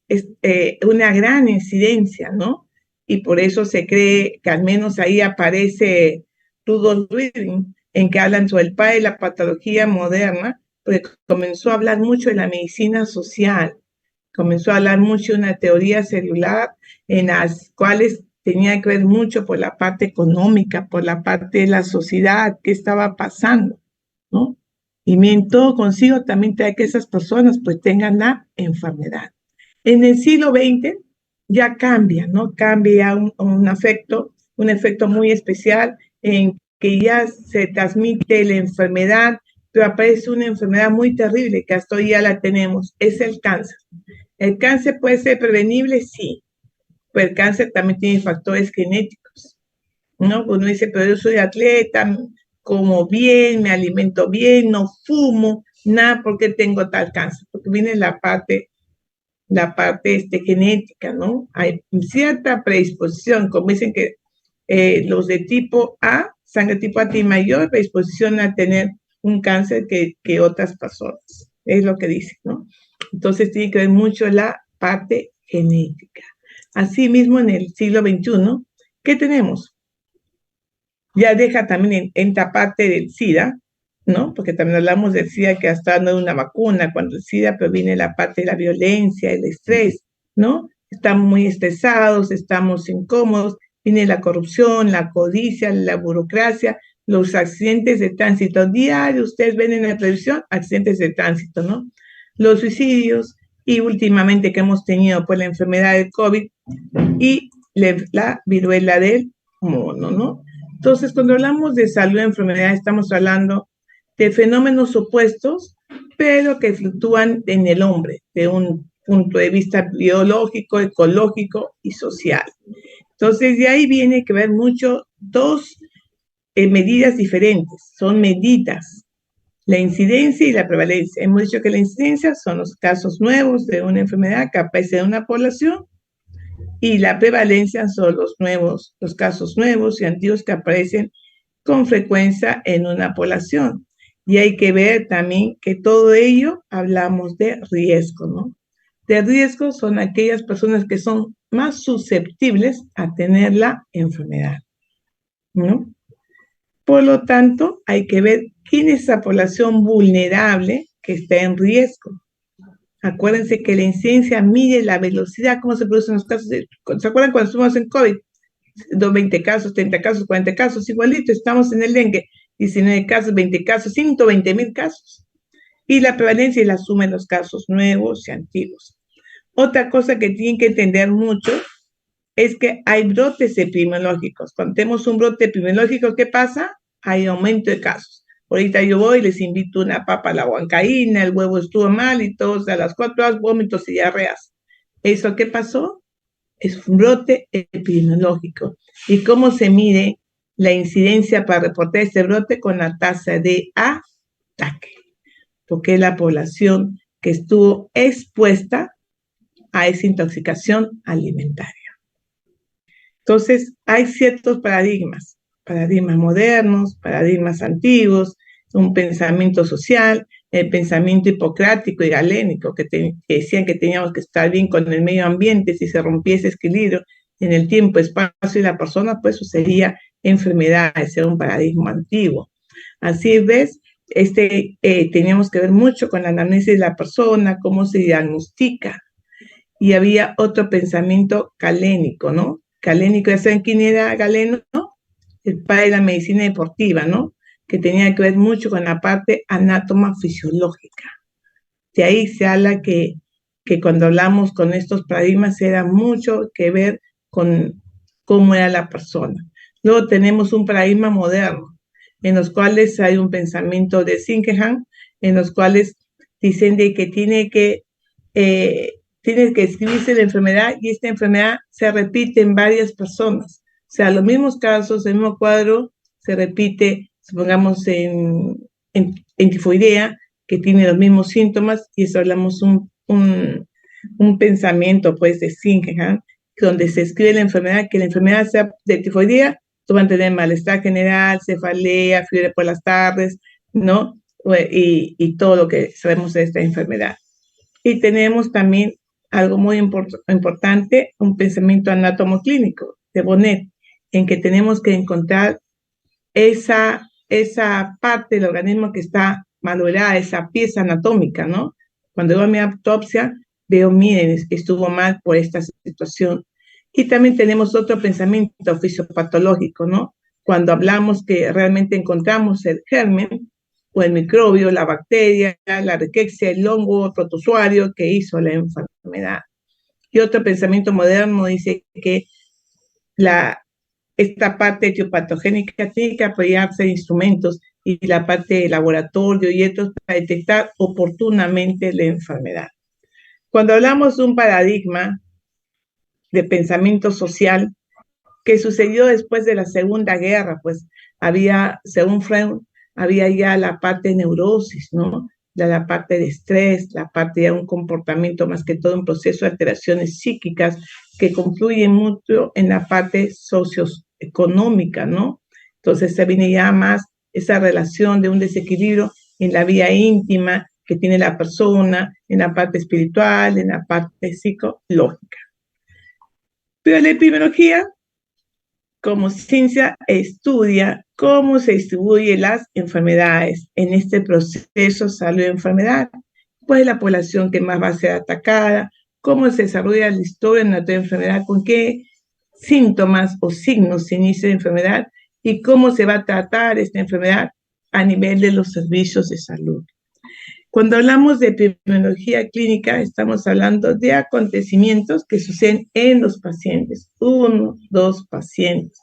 una gran incidencia, ¿no? Y por eso se cree que al menos ahí aparece Rudolf Willing, en que hablan sobre el padre de la patología moderna, porque comenzó a hablar mucho de la medicina social, comenzó a hablar mucho de una teoría celular en las cuales tenía que ver mucho por la parte económica, por la parte de la sociedad, qué estaba pasando, ¿no? Y bien, todo consigo también trae que esas personas pues tengan la enfermedad. En el siglo XX ya cambia, ¿no? Cambia un efecto muy especial en que ya se transmite la enfermedad, pero aparece una enfermedad muy terrible que hasta hoy ya la tenemos, es el cáncer. ¿El cáncer puede ser prevenible? Sí, pero el cáncer también tiene factores genéticos, ¿no? Uno dice, pero yo soy atleta, como bien, me alimento bien, no fumo, nada, ¿por qué tengo tal cáncer? Porque viene la parte genética, ¿no? Hay cierta predisposición, como dicen que los de tipo A, sangre tipo A tiene mayor predisposición a tener un cáncer que otras personas, es lo que dicen, ¿no? Entonces tiene que ver mucho la parte genética. Asimismo, en el siglo XXI, ¿qué tenemos? Ya deja también esta parte del SIDA, ¿no? Porque también hablamos del SIDA que hasta no hay una vacuna cuando el SIDA, pero viene la parte de la violencia, el estrés, ¿no? Estamos muy estresados, estamos incómodos, viene la corrupción, la codicia, la burocracia, los accidentes de tránsito diarios, ustedes ven en la televisión accidentes de tránsito, ¿no? Los suicidios y últimamente que hemos tenido pues la enfermedad del COVID y la viruela del mono, ¿no? Entonces, cuando hablamos de salud y enfermedad, estamos hablando de fenómenos opuestos, pero que fluctúan en el hombre, de un punto de vista biológico, ecológico y social. Entonces, de ahí viene que ver mucho dos medidas diferentes, son medidas, la incidencia y la prevalencia. Hemos dicho que la incidencia son los casos nuevos de una enfermedad que aparece en una población y la prevalencia son los casos nuevos y antiguos que aparecen con frecuencia en una población. Y hay que ver también que todo ello hablamos de riesgo, ¿no? De riesgo son aquellas personas que son más susceptibles a tener la enfermedad, ¿no? Por lo tanto, hay que ver quién es esa población vulnerable que está en riesgo. Acuérdense que la incidencia mide la velocidad, cómo se producen los casos. ¿Se acuerdan cuando estuvimos en COVID? 20 casos, 30 casos, 40 casos, igualito, estamos en el dengue, 19 casos, 20 casos, 120,000 casos. Y la prevalencia la suma en los casos nuevos y antiguos. Otra cosa que tienen que entender mucho es que hay brotes epidemiológicos. Cuando tenemos un brote epidemiológico, ¿qué pasa? Hay aumento de casos. Ahorita yo voy y les invito una papa a la huancaína, el huevo estuvo mal y todos a las 4 horas vómitos y diarreas. ¿Eso qué pasó? Es un brote epidemiológico. ¿Y cómo se mide la incidencia para reportar este brote? Con la tasa de ataque, porque es la población que estuvo expuesta a esa intoxicación alimentaria. Entonces, hay ciertos paradigmas modernos, paradigmas antiguos, un pensamiento social, el pensamiento hipocrático y galénico, que decían que teníamos que estar bien con el medio ambiente. Si se rompía ese equilibrio en el tiempo, espacio y la persona, pues sucedía enfermedades, era un paradigma antiguo. Así ves, teníamos que ver mucho con la anamnesis de la persona, cómo se diagnostica. Y había otro pensamiento galénico, ¿no? Galénico, ¿ya saben quién era Galeno? El padre de la medicina deportiva, ¿no? Que tenía que ver mucho con la parte anátoma fisiológica. De ahí se habla que cuando hablamos con estos paradigmas era mucho que ver con cómo era la persona. Luego tenemos un paradigma moderno, en los cuales hay un pensamiento de Sinkehan, en los cuales dicen de que tiene que escribirse la enfermedad, y esta enfermedad se repite en varias personas. O sea, los mismos casos, el mismo cuadro se repite, supongamos, en tifoidea, que tiene los mismos síntomas, y eso hablamos un pensamiento, pues, de Sinkehan, donde se escribe la enfermedad, que la enfermedad sea de tifoidea, tú vas a tener malestar general, cefalea, fiebre por las tardes, ¿no? Y todo lo que sabemos de esta enfermedad. Y tenemos también algo muy importante, un pensamiento anatomoclínico de Bonnet, en que tenemos que encontrar esa parte del organismo que está malograda, esa pieza anatómica, ¿no? Cuando hago mi autopsia, veo, miren, estuvo mal por esta situación. Y también tenemos otro pensamiento fisiopatológico, ¿no? Cuando hablamos que realmente encontramos el germen o el microbio, la bacteria, la riqueza, el hongo protozoario que hizo la enfermedad. Y otro pensamiento moderno dice que esta parte etiopatogénica tiene que apoyarse en instrumentos y la parte de laboratorio y otros para detectar oportunamente la enfermedad. Cuando hablamos de un paradigma de pensamiento social que sucedió después de la Segunda Guerra, pues había, según Freud, había ya la parte de neurosis, ¿no? La parte de estrés, la parte de un comportamiento, más que todo un proceso de alteraciones psíquicas que confluyen mucho en la parte socioeconómica, ¿no? Entonces se viene ya más esa relación de un desequilibrio en la vida íntima que tiene la persona, en la parte espiritual, en la parte psicológica. Pero la epidemiología, como ciencia, estudia cómo se distribuyen las enfermedades en este proceso salud-enfermedad, cuál es la población que más va a ser atacada, cómo se desarrolla la historia de una enfermedad, con qué síntomas o signos se inicia la enfermedad y cómo se va a tratar esta enfermedad a nivel de los servicios de salud. Cuando hablamos de epidemiología clínica, estamos hablando de acontecimientos que suceden en los pacientes, 1, 2 pacientes.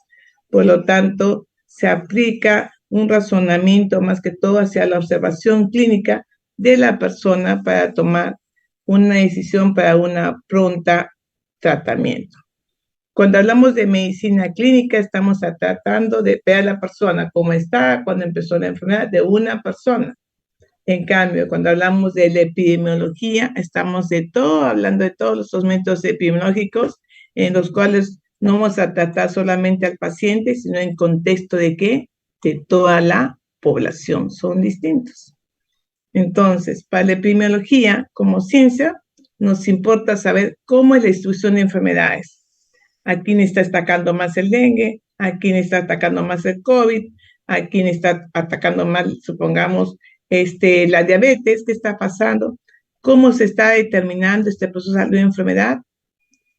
Por lo tanto, se aplica un razonamiento más que todo hacia la observación clínica de la persona para tomar una decisión para una pronta tratamiento. Cuando hablamos de medicina clínica, estamos tratando de ver a la persona cómo está, cuando empezó la enfermedad de una persona. En cambio, cuando hablamos de la epidemiología, estamos hablando de todos los métodos epidemiológicos en los cuales no vamos a tratar solamente al paciente, sino en contexto de ¿qué? De toda la población. Son distintos. Entonces, para la epidemiología, como ciencia, nos importa saber cómo es la distribución de enfermedades. A quién está atacando más el dengue, a quién está atacando más el COVID, a quién está atacando más, supongamos, la diabetes, ¿qué está pasando? ¿Cómo se está determinando este proceso de salud y enfermedad?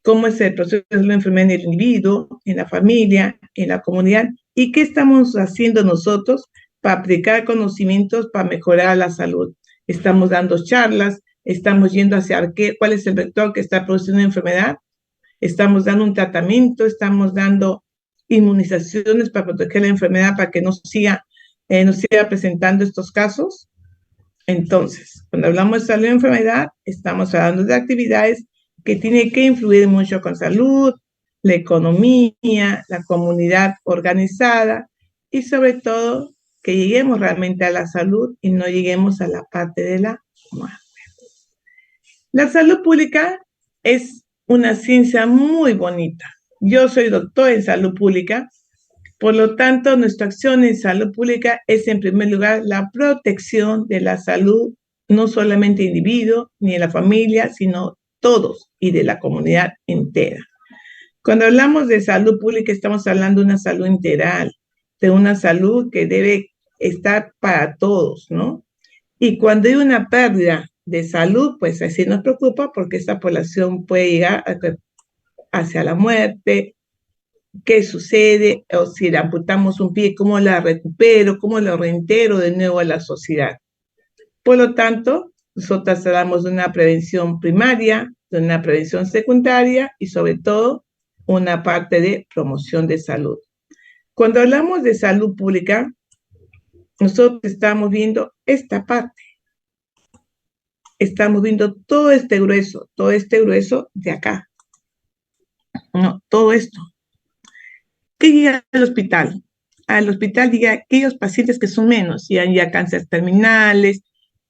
¿Cómo es el proceso de salud y enfermedad en el individuo, en la familia, en la comunidad? ¿Y qué estamos haciendo nosotros para aplicar conocimientos para mejorar la salud? Estamos dando charlas, estamos yendo hacia cuál es el vector que está produciendo una enfermedad, estamos dando un tratamiento, estamos dando inmunizaciones para proteger la enfermedad para que no siga nos siga presentando estos casos. Entonces, cuando hablamos de salud y enfermedad, estamos hablando de actividades que tienen que influir mucho con salud, la economía, la comunidad organizada y sobre todo que lleguemos realmente a la salud y no lleguemos a la parte de la muerte. La salud pública es una ciencia muy bonita. Yo soy doctor en salud pública, por lo tanto, nuestra acción en salud pública es, en primer lugar, la protección de la salud, no solamente individuo ni de la familia, sino todos y de la comunidad entera. Cuando hablamos de salud pública, estamos hablando de una salud integral, de una salud que debe estar para todos, ¿no? Y cuando hay una pérdida de salud, pues así nos preocupa porque esta población puede llegar hacia la muerte. ¿Qué sucede? O si le amputamos un pie, ¿cómo la recupero? ¿Cómo lo reintegro de nuevo a la sociedad? Por lo tanto, nosotros hablamos de una prevención primaria, de una prevención secundaria y sobre todo una parte de promoción de salud. Cuando hablamos de salud pública, nosotros estamos viendo esta parte. Estamos viendo todo este grueso de acá. No, todo esto. ¿Qué llega al hospital? Al hospital llega aquellos pacientes que son menos, llegan ya cánceres terminales,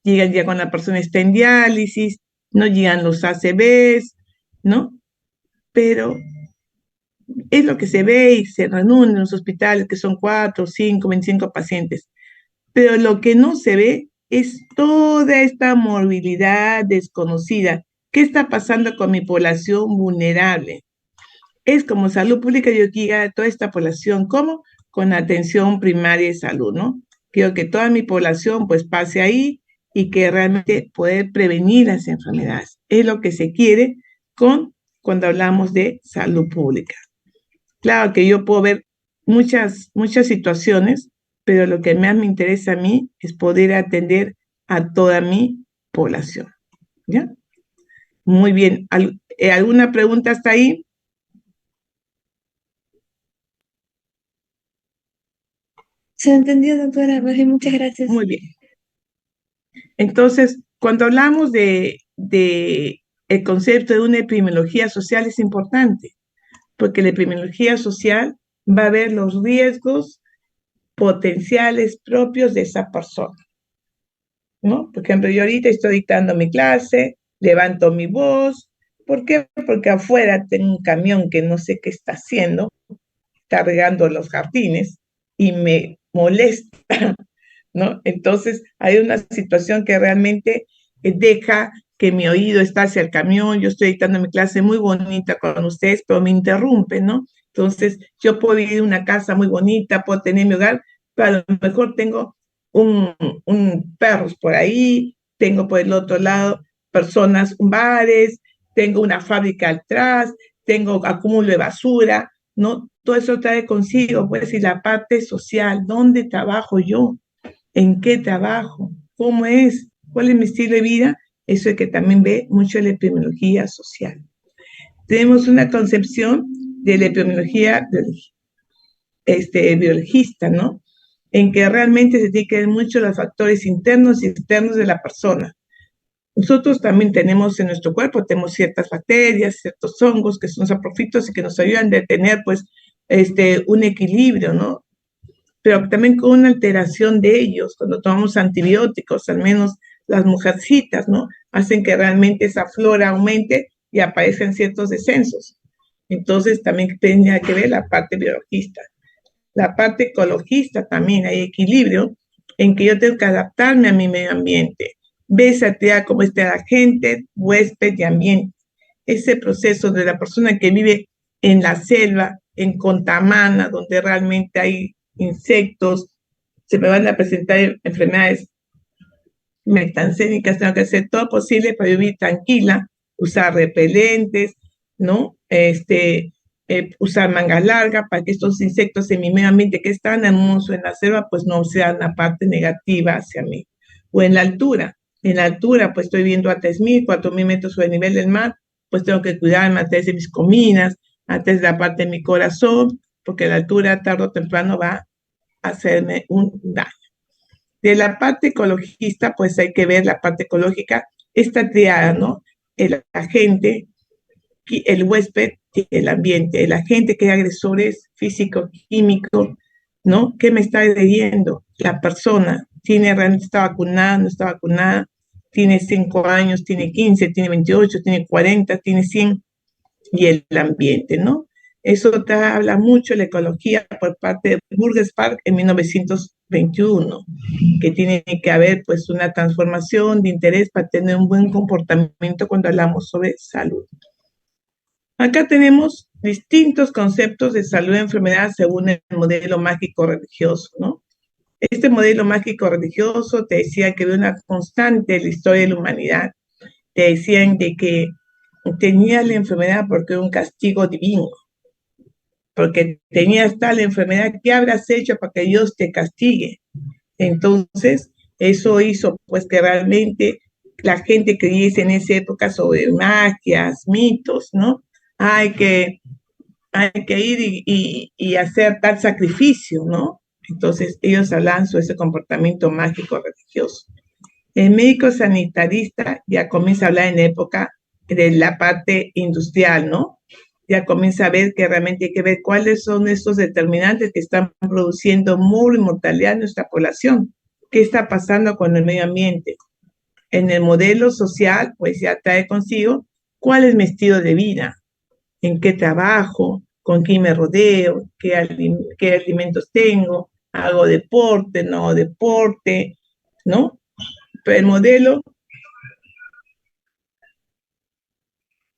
llegan ya cuando la persona está en diálisis, no llegan los ACVs, ¿no? Pero es lo que se ve y se reúnen en los hospitales, que son 4, 5, 25 pacientes. Pero lo que no se ve es toda esta morbilidad desconocida. ¿Qué está pasando con mi población vulnerable? Es como salud pública, yo quiero a toda esta población, ¿cómo? Con atención primaria de salud, ¿no? Quiero que toda mi población pues pase ahí y que realmente poder prevenir las enfermedades. Es lo que se quiere cuando hablamos de salud pública. Claro que yo puedo ver muchas situaciones, pero lo que más me interesa a mí es poder atender a toda mi población, ¿ya? Muy bien. ¿Alguna pregunta hasta ahí? Se entendió, doctora Roger, muchas gracias. Muy bien. Entonces, cuando hablamos de el concepto de una epidemiología social es importante, porque la epidemiología social va a ver los riesgos potenciales propios de esa persona, ¿no? Por ejemplo, yo ahorita estoy dictando mi clase, levanto mi voz. ¿Por qué? Porque afuera tengo un camión que no sé qué está haciendo, está regando los jardines y me molesta, ¿no? Entonces, hay una situación que realmente deja que mi oído está hacia el camión, yo estoy dictando mi clase muy bonita con ustedes, pero me interrumpe, ¿no? Entonces, yo puedo vivir en una casa muy bonita, puedo tener mi hogar, pero a lo mejor tengo un perros por ahí, tengo por el otro lado personas, bares, tengo una fábrica atrás, tengo acúmulo de basura, ¿no? Todo eso trae consigo, pues, y la parte social, ¿dónde trabajo yo? ¿En qué trabajo? ¿Cómo es? ¿Cuál es mi estilo de vida? Eso es que también ve mucho la epidemiología social. Tenemos una concepción de la epidemiología biologista, ¿no? En que realmente se tiene que ver mucho los factores internos y externos de la persona. Nosotros también tenemos en nuestro cuerpo, tenemos ciertas bacterias, ciertos hongos que son saprofitos y que nos ayudan a tener, pues, un equilibrio, ¿no? Pero también con una alteración de ellos, cuando tomamos antibióticos, al menos las mujercitas, ¿no? Hacen que realmente esa flora aumente y aparezcan ciertos descensos. Entonces también tiene que ver la parte biologista. La parte ecologista también hay equilibrio en que yo tengo que adaptarme a mi medio ambiente, ver cómo está la gente, huésped y ambiente. Ese proceso de la persona que vive en la selva, en Contamana, donde realmente hay insectos, se me van a presentar enfermedades metancénicas, tengo que hacer todo posible para vivir tranquila, usar repelentes, ¿no? Usar mangas largas para que estos insectos en mi medio ambiente que es tan hermoso en la selva, pues no sean una parte negativa hacia mí. O en la altura, pues estoy viendo a 3.000, 4.000 metros sobre el nivel del mar, pues tengo que cuidarme antes de mis comidas, antes de la parte de mi corazón, porque la altura tarde o temprano va a hacerme un daño. De la parte ecologista, pues hay que ver la parte ecológica, esta triada, ¿no? El agente, el huésped y el ambiente. El agente que hay agresores físicos, químicos, ¿no? ¿Qué me está agrediendo? La persona, realmente está vacunada, no está vacunada, tiene 5 años, tiene 15, tiene 28, tiene 40, tiene 100, y el ambiente, ¿no? Eso te habla mucho de la ecología por parte de Burgess Park en 1921, que tiene que haber pues una transformación de interés para tener un buen comportamiento cuando hablamos sobre salud. Acá tenemos distintos conceptos de salud y enfermedad según el modelo mágico religioso, ¿no? Este modelo mágico religioso te decía que había una constante en la historia de la humanidad. Te decían de que tenías la enfermedad porque era un castigo divino, porque tenías tal enfermedad, ¿qué habrás hecho para que Dios te castigue? Entonces, eso hizo pues que realmente la gente creyese en esa época sobre magias, mitos, ¿no? Hay que ir y hacer tal sacrificio, ¿no? Entonces, ellos hablan sobre ese comportamiento mágico religioso. El médico sanitarista ya comienza a hablar en la época de la parte industrial, ¿no? Ya comienza a ver que realmente hay que ver cuáles son estos determinantes que están produciendo mortalidad en nuestra población. ¿Qué está pasando con el medio ambiente? En el modelo social, pues ya trae consigo cuál es mi estilo de vida, en qué trabajo, con quién me rodeo, qué alimentos tengo, hago deporte, no hago deporte, ¿no? Pero el modelo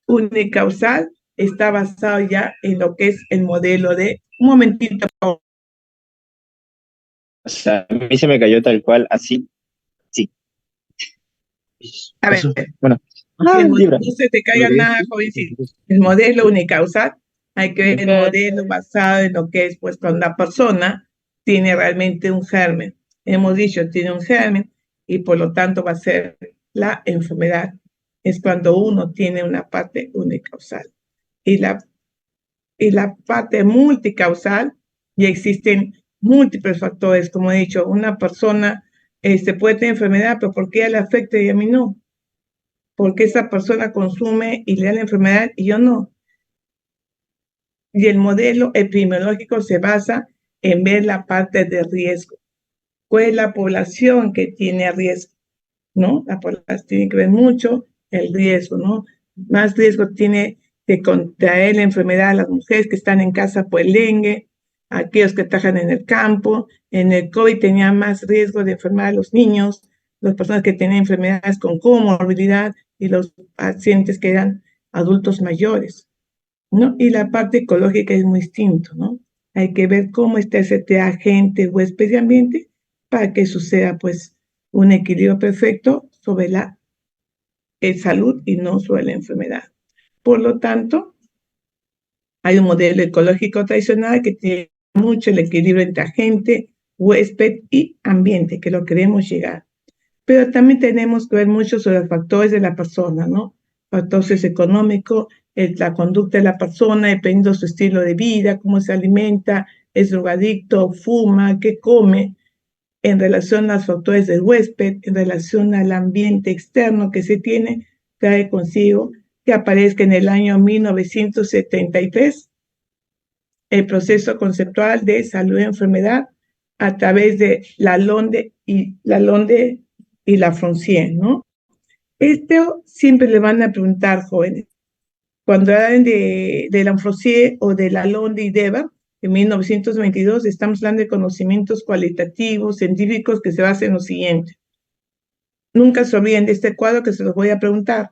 unicausal está basado ya en lo que es el modelo de... Un momentito. O sea, a mí se me cayó tal cual, así, sí. A ver, Bueno, no se te caiga nada, jovencito. El modelo unicausal, hay que ver el modelo basado en lo que es, pues, cuando la persona tiene realmente un germen. Hemos dicho, tiene un germen y por lo tanto va a ser la enfermedad. Es cuando uno tiene una parte unicausal. Y la parte multicausal, ya existen múltiples factores, como he dicho, una persona puede tener enfermedad, pero ¿por qué a ella le afecta y a mí no? Porque esa persona consume y le da la enfermedad y yo no. Y el modelo epidemiológico se basa en ver la parte de riesgo. ¿Cuál es la población que tiene riesgo? ¿No? La población tiene que ver mucho el riesgo, ¿no? Más riesgo tiene de contraer la enfermedad a las mujeres que están en casa por el dengue, aquellos que trabajan en el campo. En el COVID tenían más riesgo de enfermar a los niños, las personas que tenían enfermedades con comorbilidad y los pacientes que eran adultos mayores, ¿no? Y la parte ecológica es muy distinto, ¿no? Hay que ver cómo está ese agente huésped de ambiente para que suceda, pues, un equilibrio perfecto sobre la salud y no sobre la enfermedad. Por lo tanto, hay un modelo ecológico tradicional que tiene mucho el equilibrio entre agente, huésped y ambiente, que lo queremos llegar. Pero también tenemos que ver mucho sobre los factores de la persona, ¿no? Factores económicos, la conducta de la persona, dependiendo de su estilo de vida, cómo se alimenta, es drogadicto, fuma, qué come, en relación a los factores del huésped, en relación al ambiente externo que se tiene, trae consigo que aparezca en el año 1973 el proceso conceptual de salud y enfermedad a través de Lalonde y Lafroncière, ¿no? Esto siempre le van a preguntar, jóvenes, cuando hablan de Lafroncière o de Lalonde y Dever, en 1922, estamos hablando de conocimientos cualitativos, científicos, que se basan en lo siguiente. Nunca se olviden de este cuadro que se los voy a preguntar.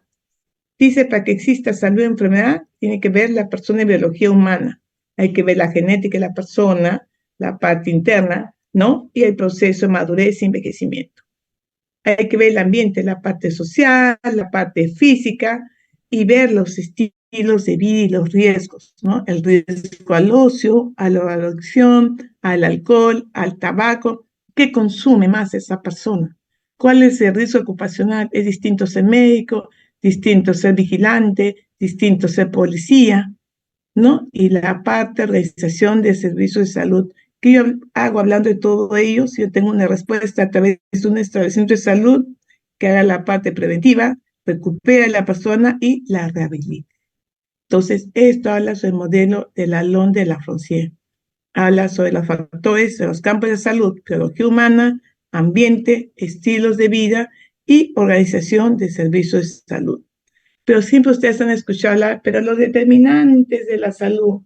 Dice, para que exista salud y enfermedad, tiene que ver la persona y biología humana. Hay que ver la genética de la persona, la parte interna, ¿no? Y el proceso de madurez y envejecimiento. Hay que ver el ambiente, la parte social, la parte física, y ver los estilos de vida y los riesgos, ¿no? El riesgo al ocio, a la adicción, al alcohol, al tabaco. ¿Qué consume más esa persona? ¿Cuál es el riesgo ocupacional? Es distinto ser médico, distinto ser vigilante, distinto ser policía, ¿no? Y la parte de realización de servicios de salud ¿Qué yo hago hablando de todo ello? Si yo tengo una respuesta a través de un establecimiento de salud que haga la parte preventiva, recupere a la persona y la rehabilite. Entonces, esto habla sobre el modelo de la LON de Lafroncière. Habla sobre los factores de los campos de salud, biología humana, ambiente, estilos de vida y organización de servicios de salud. Pero siempre ustedes han escuchado hablar, pero los determinantes de la salud.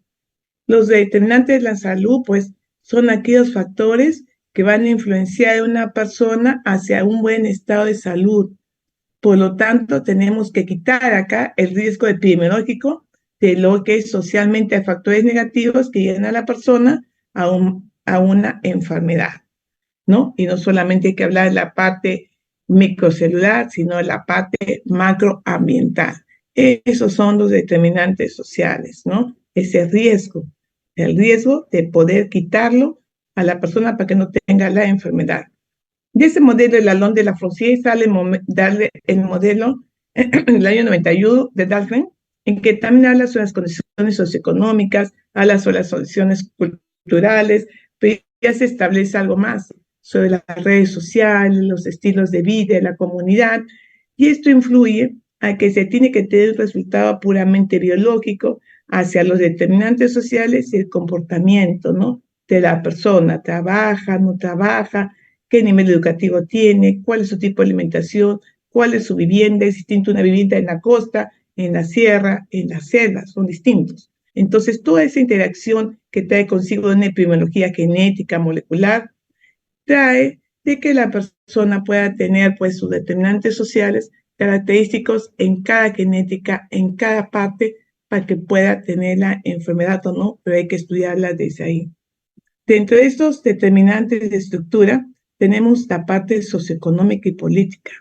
Los determinantes de la salud, pues, son aquellos factores que van a influenciar a una persona hacia un buen estado de salud. Por lo tanto, tenemos que quitar acá el riesgo epidemiológico de lo que es socialmente factores negativos que llevan a la persona a una enfermedad, ¿no? Y no solamente hay que hablar de la parte microcelular, sino de la parte macroambiental. Esos son los determinantes sociales, ¿no? Ese riesgo, el riesgo de poder quitarlo a la persona para que no tenga la enfermedad. De ese modelo de la LON de Lafroncière sale darle el modelo en el año 91 de Dahlgren, en que también habla sobre las condiciones socioeconómicas, habla sobre las condiciones culturales, pero ya se establece algo más sobre las redes sociales, los estilos de vida de la comunidad, y esto influye a que se tiene que tener un resultado puramente biológico hacia los determinantes sociales y el comportamiento, ¿no? De la persona, trabaja, no trabaja, qué nivel educativo tiene, cuál es su tipo de alimentación, cuál es su vivienda, es distinto una vivienda en la costa, en la sierra, en la selva, son distintos. Entonces, toda esa interacción que trae consigo una epidemiología genética, molecular, trae de que la persona pueda tener pues sus determinantes sociales característicos en cada genética, en cada parte, para que pueda tener la enfermedad o no, pero hay que estudiarla desde ahí. Dentro de estos determinantes de estructura, tenemos la parte socioeconómica y política.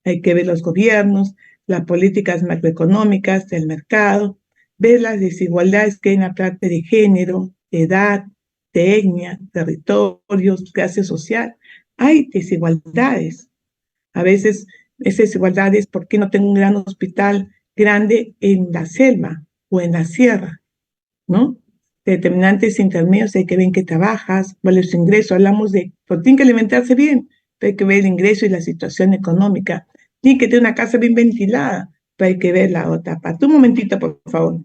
Hay que ver los gobiernos, las políticas macroeconómicas del mercado, ver las desigualdades que hay en la parte de género, de edad, de etnia, territorios, clase social. Hay desigualdades. A veces esas desigualdades, ¿por qué no tengo un gran hospital grande en la selva o en la sierra? ¿No? Determinantes intermedios, hay que ver en qué trabajas, cuál es tu ingreso. Hablamos de, pues tiene que alimentarse bien, pero hay que ver el ingreso y la situación económica. Tiene que tener una casa bien ventilada, pero hay que ver la otra parte. Un momentito, por favor.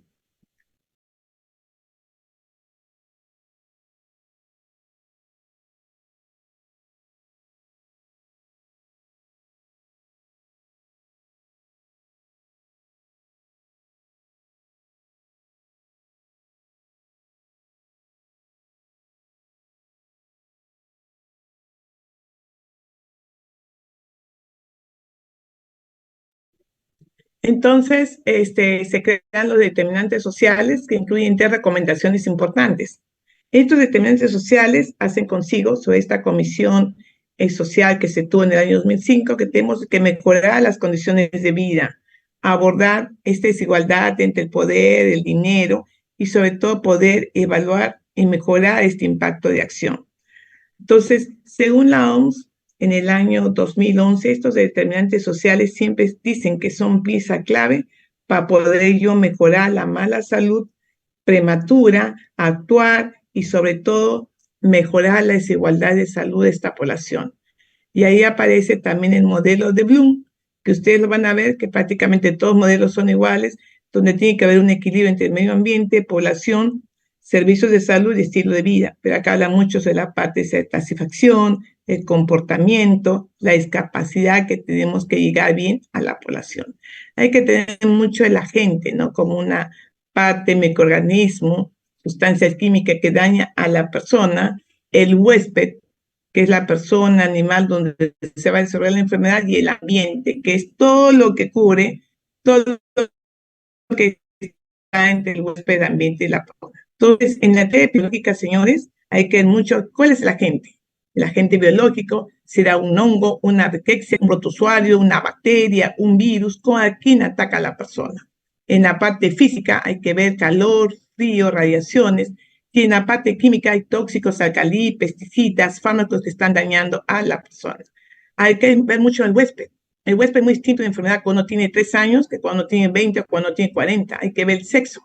Entonces, se crean los determinantes sociales que incluyen tres recomendaciones importantes. Estos determinantes sociales hacen consigo, sobre esta comisión social que se tuvo en el año 2005, que tenemos que mejorar las condiciones de vida, abordar esta desigualdad entre el poder, el dinero y sobre todo poder evaluar y mejorar este impacto de acción. Entonces, según la OMS, en el año 2011, estos determinantes sociales siempre dicen que son pieza clave para poder yo mejorar la mala salud prematura, actuar y sobre todo mejorar la desigualdad de salud de esta población. Y ahí aparece también el modelo de Bloom, que ustedes lo van a ver, que prácticamente todos los modelos son iguales, donde tiene que haber un equilibrio entre el medio ambiente, población, servicios de salud y estilo de vida. Pero acá habla mucho de la parte de clasificación, el comportamiento, la discapacidad que tenemos que llegar bien a la población. Hay que tener mucho de la gente, ¿no? Como una parte, microorganismo, sustancias químicas que daña a la persona, el huésped, que es la persona, animal donde se va a desarrollar la enfermedad, y el ambiente, que es todo lo que cubre, todo lo que está entre el huésped, el ambiente y la persona. Entonces, en la teoría biológica, señores, hay que ver mucho cuál es el agente. El agente biológico será un hongo, una rickettsia, un protozoario, una bacteria, un virus, con quién ataca a la persona. En la parte física hay que ver calor, frío, radiaciones. Y en la parte química hay tóxicos, alcalí, pesticidas, fármacos que están dañando a la persona. Hay que ver mucho al huésped. El huésped es muy distinto de enfermedad cuando tiene 3 años que cuando tiene 20 o cuando tiene 40. Hay que ver el sexo.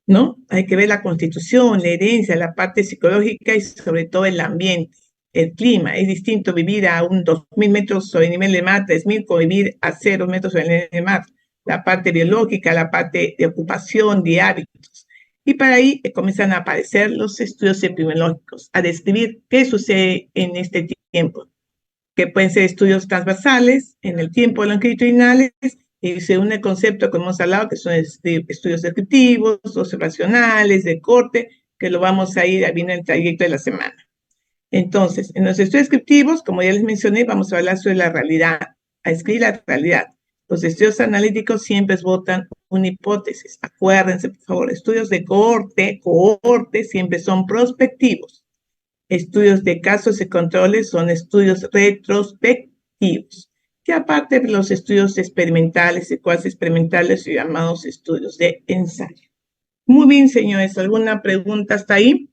¿no? Hay que ver la constitución, la herencia, la parte psicológica y sobre todo el ambiente, el clima. Es distinto vivir a 2.000 metros sobre el nivel de mar, 3.000, como vivir a 0 metros sobre el nivel de mar. La parte biológica, la parte de ocupación, de hábitos. Y para ahí comienzan a aparecer los estudios epidemiológicos, a describir qué sucede en este tiempo, que pueden ser estudios transversales en el tiempo longitudinales, y se une el concepto que hemos hablado, que son estudios descriptivos, observacionales, de corte, que lo vamos a ir viendo en el trayecto de la semana. Entonces, en los estudios descriptivos, como ya les mencioné, vamos a hablar sobre la realidad, a escribir la realidad. Los estudios analíticos siempre votan una hipótesis. Acuérdense, por favor, estudios de cohorte siempre son prospectivos. Estudios de casos y controles son estudios retrospectivos, que aparte de los estudios experimentales y cuasi experimentales, son llamados estudios de ensayo. Muy bien, señores, ¿alguna pregunta hasta ahí?